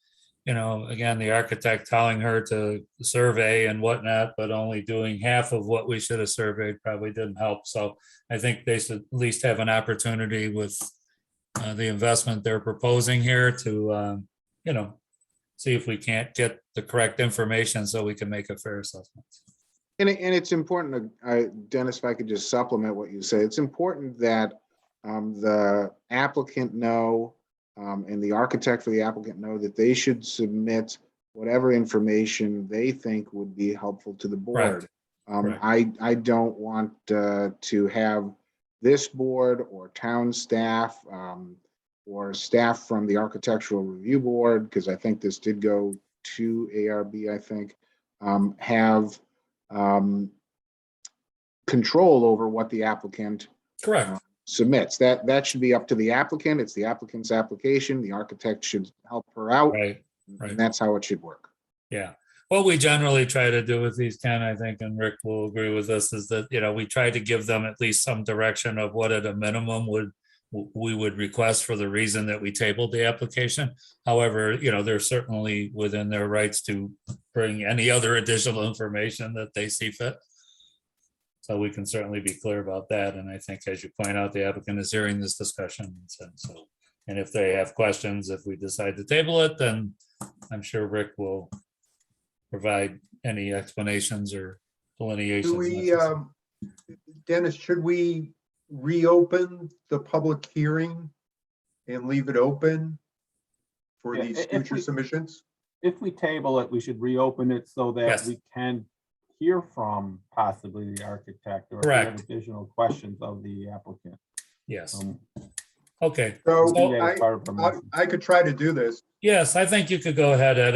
again, the architect telling her to survey and whatnot, but only doing half of what we should have surveyed probably didn't help. So I think they should at least have an opportunity with the investment they're proposing here to, see if we can't get the correct information so we can make a fair assessment. And it's important, Dennis, if I could just supplement what you say, it's important that the applicant know and the architect for the applicant know that they should submit whatever information they think would be helpful to the board. I don't want to have this board or town staff or staff from the Architectural Review Board, because I think this did go to ARB, I think, have control over what the applicant submits. That should be up to the applicant. It's the applicant's application. The architect should help her out. And that's how it should work. Yeah. What we generally try to do with these, Ken, I think, and Rick will agree with this, is that, we try to give them at least some direction of what at a minimum we would request for the reason that we tabled the application. However, they're certainly within their rights to bring any other additional information that they see fit. So we can certainly be clear about that. And I think, as you point out, the applicant is hearing this discussion. And if they have questions, if we decide to table it, then I'm sure Rick will provide any explanations or delineations. Do we, Dennis, should we reopen the public hearing and leave it open for these future submissions? If we table it, we should reopen it so that we can hear from possibly the architect or if we have additional questions of the applicant. Yes. Okay. So I could try to do this. Yes, I think you could go ahead, Ed.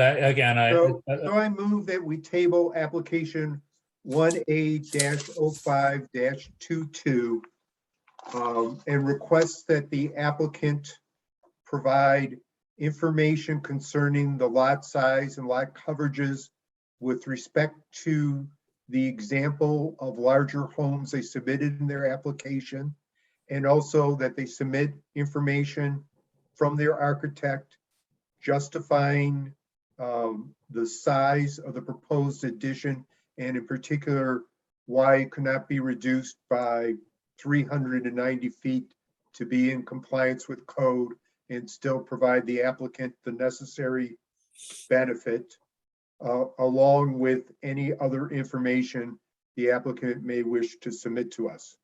So I move that we table application 1A-05-22 and request that the applicant provide information concerning the lot size and lot coverages with respect to the example of larger homes they submitted in their application, and also that they submit information from their architect justifying the size of the proposed addition, and in particular, why it could not be reduced by 390 feet to be in compliance with code and still provide the applicant the necessary benefit, along with any other information the applicant may wish to submit to us.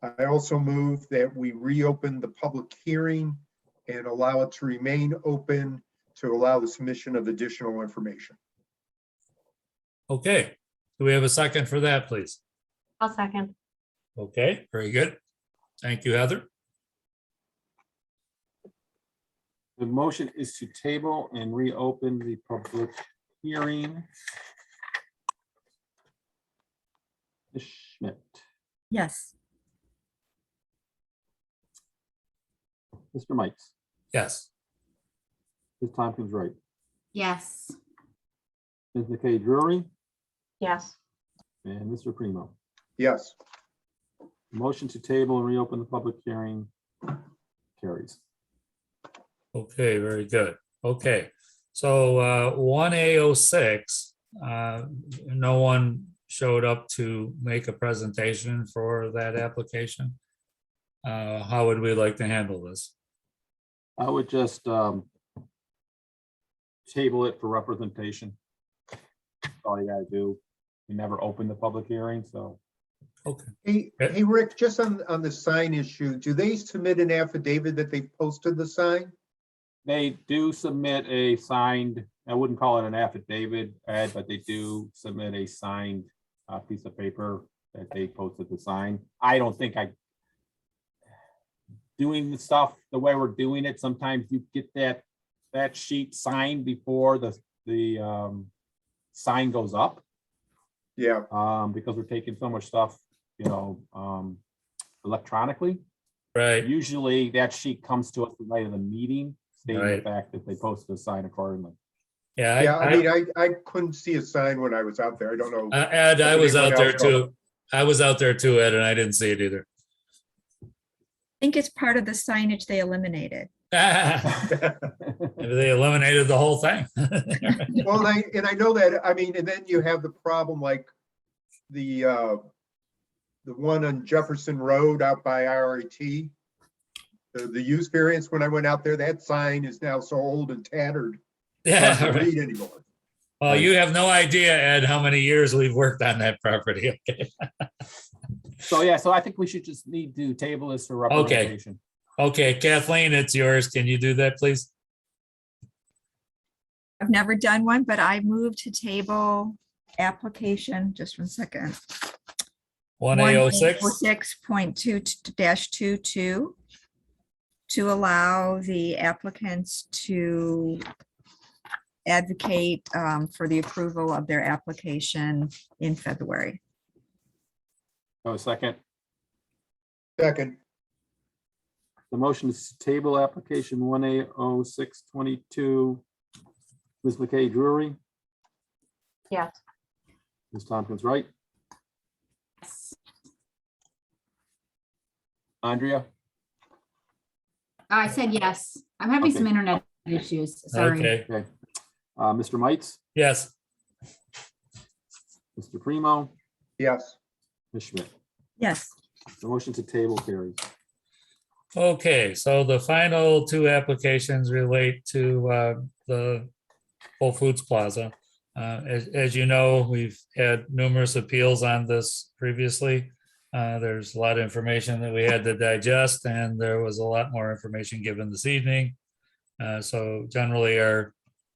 I also move that we reopen the public hearing and allow it to remain open to allow the submission of additional information. Okay. Do we have a second for that, please? I'll second. Okay, very good. Thank you, Heather. The motion is to table and reopen the public hearing. Ms. Schmidt, Yes. Mr. Mikes, Yes. Ms. Tompkins Wright, Yes. Ms. McKay Drury, Yes. and Mr. Primo. Yes. Motion to table and reopen the public hearing carries. Okay, very good. Okay, so 1A06, no one showed up to make a presentation for that application. How would we like to handle this? I would just table it for representation. That's all you gotta do. We never opened the public hearing, so. Okay. Hey, Rick, just on the sign issue, do they submit an affidavit that they posted the sign? They do submit a signed, I wouldn't call it an affidavit, Ed, but they do submit a signed piece of paper that they posted the sign. I don't think doing the stuff the way we're doing it, sometimes you get that sheet signed before the sign goes up. Yeah. Because we're taking so much stuff, electronically. Right. Usually that sheet comes to us the night of the meeting, stating the Right. fact that they posted a sign accordingly. Yeah. I mean, I couldn't see a sign when I was out there. I don't know. Ed, I was out there Anyone else know? too. I was out there too, Ed, and I didn't see it either. think it's part of the signage they eliminated. Maybe they eliminated the whole thing. Well, and I know that, I mean, and then you have the problem like the one on Jefferson Road out by RIT. The use variance, when I went out there, that sign is now so old and tattered. Yeah, Hard to right. read anymore. Well, you have no idea, Ed, how many years we've worked on that property. Okay. So, yeah, so I think we should just need to table this for representation. Okay, Kathleen, it's yours. Can you do that, please? I've never done one, but I moved to table application, just 1 second. 1A06. 6.2-22 to allow the applicants to advocate for the approval of their application in February. Oh, second. Second. The motion is to table application 1A0622. Ms. McKay Drury, Yes. Ms. Tompkins Wright, Andrea, I said yes. I'm having some Okay. internet issues. Sorry. Okay, okay. Mr. Mites, yes. Mr. Primo, Yes. Ms. Schmidt. Yes. The motion to table carries. Okay, so the final two applications relate to the Whole Foods Plaza. As you know, we've had numerous appeals on this previously. There's a lot of information that we had to digest, and there was a lot more information given this evening. So generally, our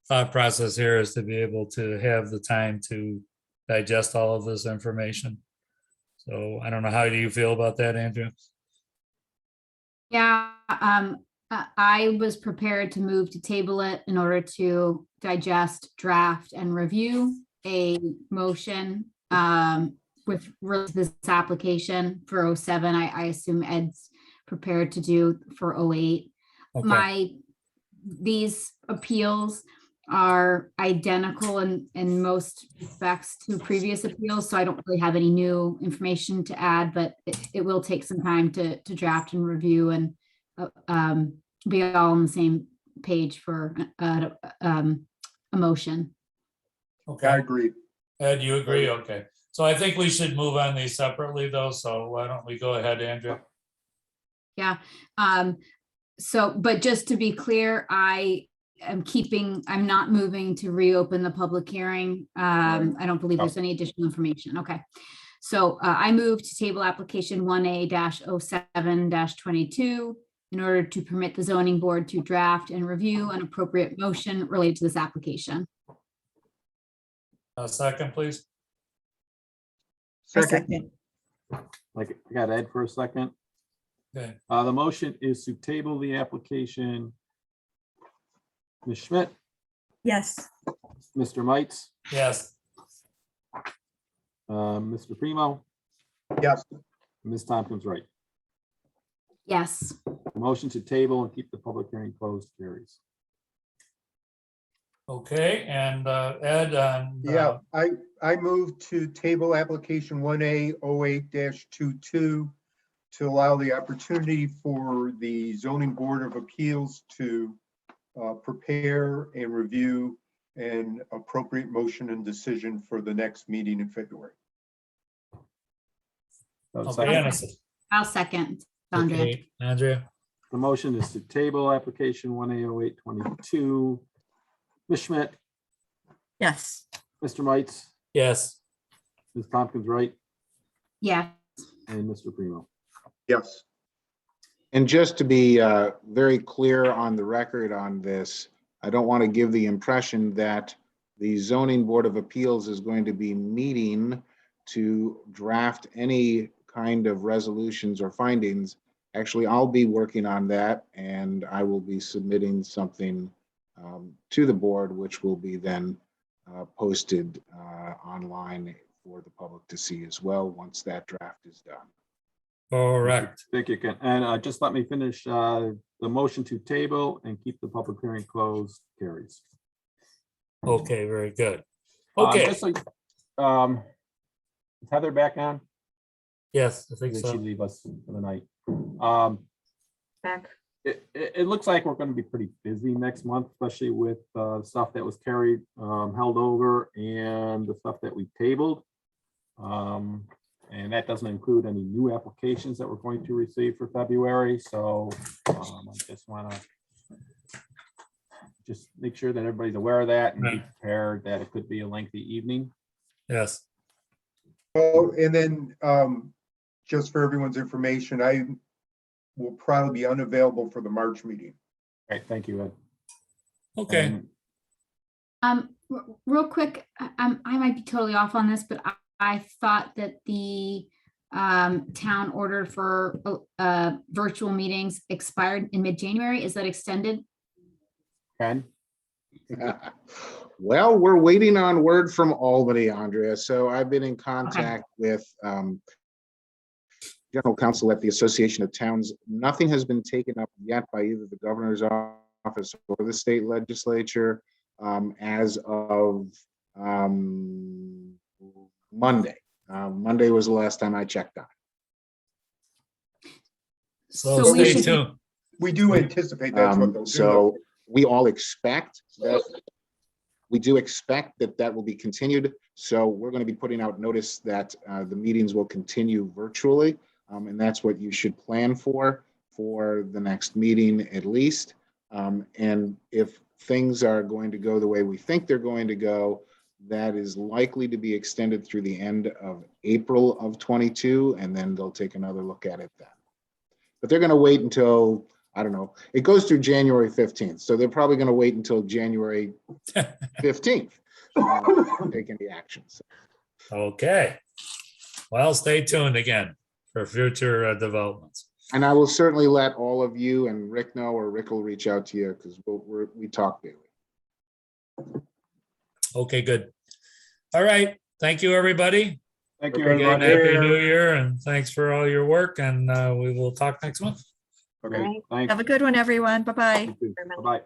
thought process here is to be able to have the time to digest all of this information. So I don't know, how do you feel about that, Andrew? Yeah, I was prepared to move to table it in order to digest, draft, and review a motion with this application for 07. I assume Ed's prepared to do for 08. Okay. These appeals are identical in most respects to previous appeals, so I don't really have any new information to add, but it will take some time to draft and review and be all on the same page for a motion. Okay. I agree. Ed, you agree? Okay. So I think we should move on these separately though. So why don't we go ahead, Andrew? Yeah. So, but just to be clear, I'm not moving to reopen the public hearing. I don't believe there's any additional information. Okay. So I move to table application 1A-07-22 in order to permit the zoning board to draft and review an appropriate motion related to this application. A second, please. Second. Like, I got Ed for a second. Okay. The motion is to table the application. Ms. Schmidt, Yes. Mr. Mites, Yes. Mr. Primo, Yes. Ms. Tompkins Wright. Yes. The motion to table and keep the public hearing closed carries. Okay, and Ed, Yeah, I move to table application 1A08-22 to allow the opportunity for the zoning board of appeals to prepare and review an appropriate motion and decision for the next meeting in February. okay, Anderson. I'll second. Andrea. Okay, Andrea. The motion is to table application 1A08-22. Ms. Schmidt, Yes. Mr. Mites, Yes. Ms. Tompkins Wright, Yeah. and Mr. Primo. Yes. And just to be very clear on the record on this, I don't want to give the impression that the Zoning Board of Appeals is going to be meeting to draft any kind of resolutions or findings. Actually, I'll be working on that, and I will be submitting something to the board, which will be then posted online for the public to see as well once that draft is done. Correct. Thank you, Ken. And just let me finish. The motion to table and keep the public hearing closed carries. Okay, very good. Okay. Just like, is Heather back on? Yes, I think Did so. she leave us for the night? Back. It looks like we're going to be pretty busy next month, especially with stuff that was carried, held over, and the stuff that we tabled. And that doesn't include any new applications that we're going to receive for February. So I just want to just make sure that everybody's aware of that and be prepared that it could be a lengthy evening. Yes. Oh, and then just for everyone's information, I will probably be unavailable for the March meeting. All right, thank you, Ed. Okay. Real quick, I might be totally off on this, but I thought that the town order for virtual meetings expired in mid-January. Is that extended? Ken? Well, we're waiting on word from Albany, Andrea. So I've been in contact with general counsel at the Association of Towns. Nothing has been taken up yet by either the governor's office or the state legislature as of Monday. Monday was the last time I checked on it. So So we stay should be- tuned. We do anticipate that's what they'll do. So we all expect that, we do expect that that will be continued. So we're going to be putting out notice that the meetings will continue virtually. And that's what you should plan for the next meeting at least. And if things are going to go the way we think they're going to go, that is likely to be extended through the end of April of 22, and then they'll take another look at it then. But they're going to wait until, I don't know, it goes through January 15th. So they're probably going to wait until January 15th to take any actions. Okay. Well, stay tuned again for future developments. And I will certainly let all of you and Rick know, or Rick will reach out to you because we talk daily. Okay, good. All right. Thank you, everybody. Thank you, Again, everybody. Happy New Year, and thanks for all your work, and we will talk next month. Okay, thanks. Have a good one, everyone. Bye-bye. Bye-bye.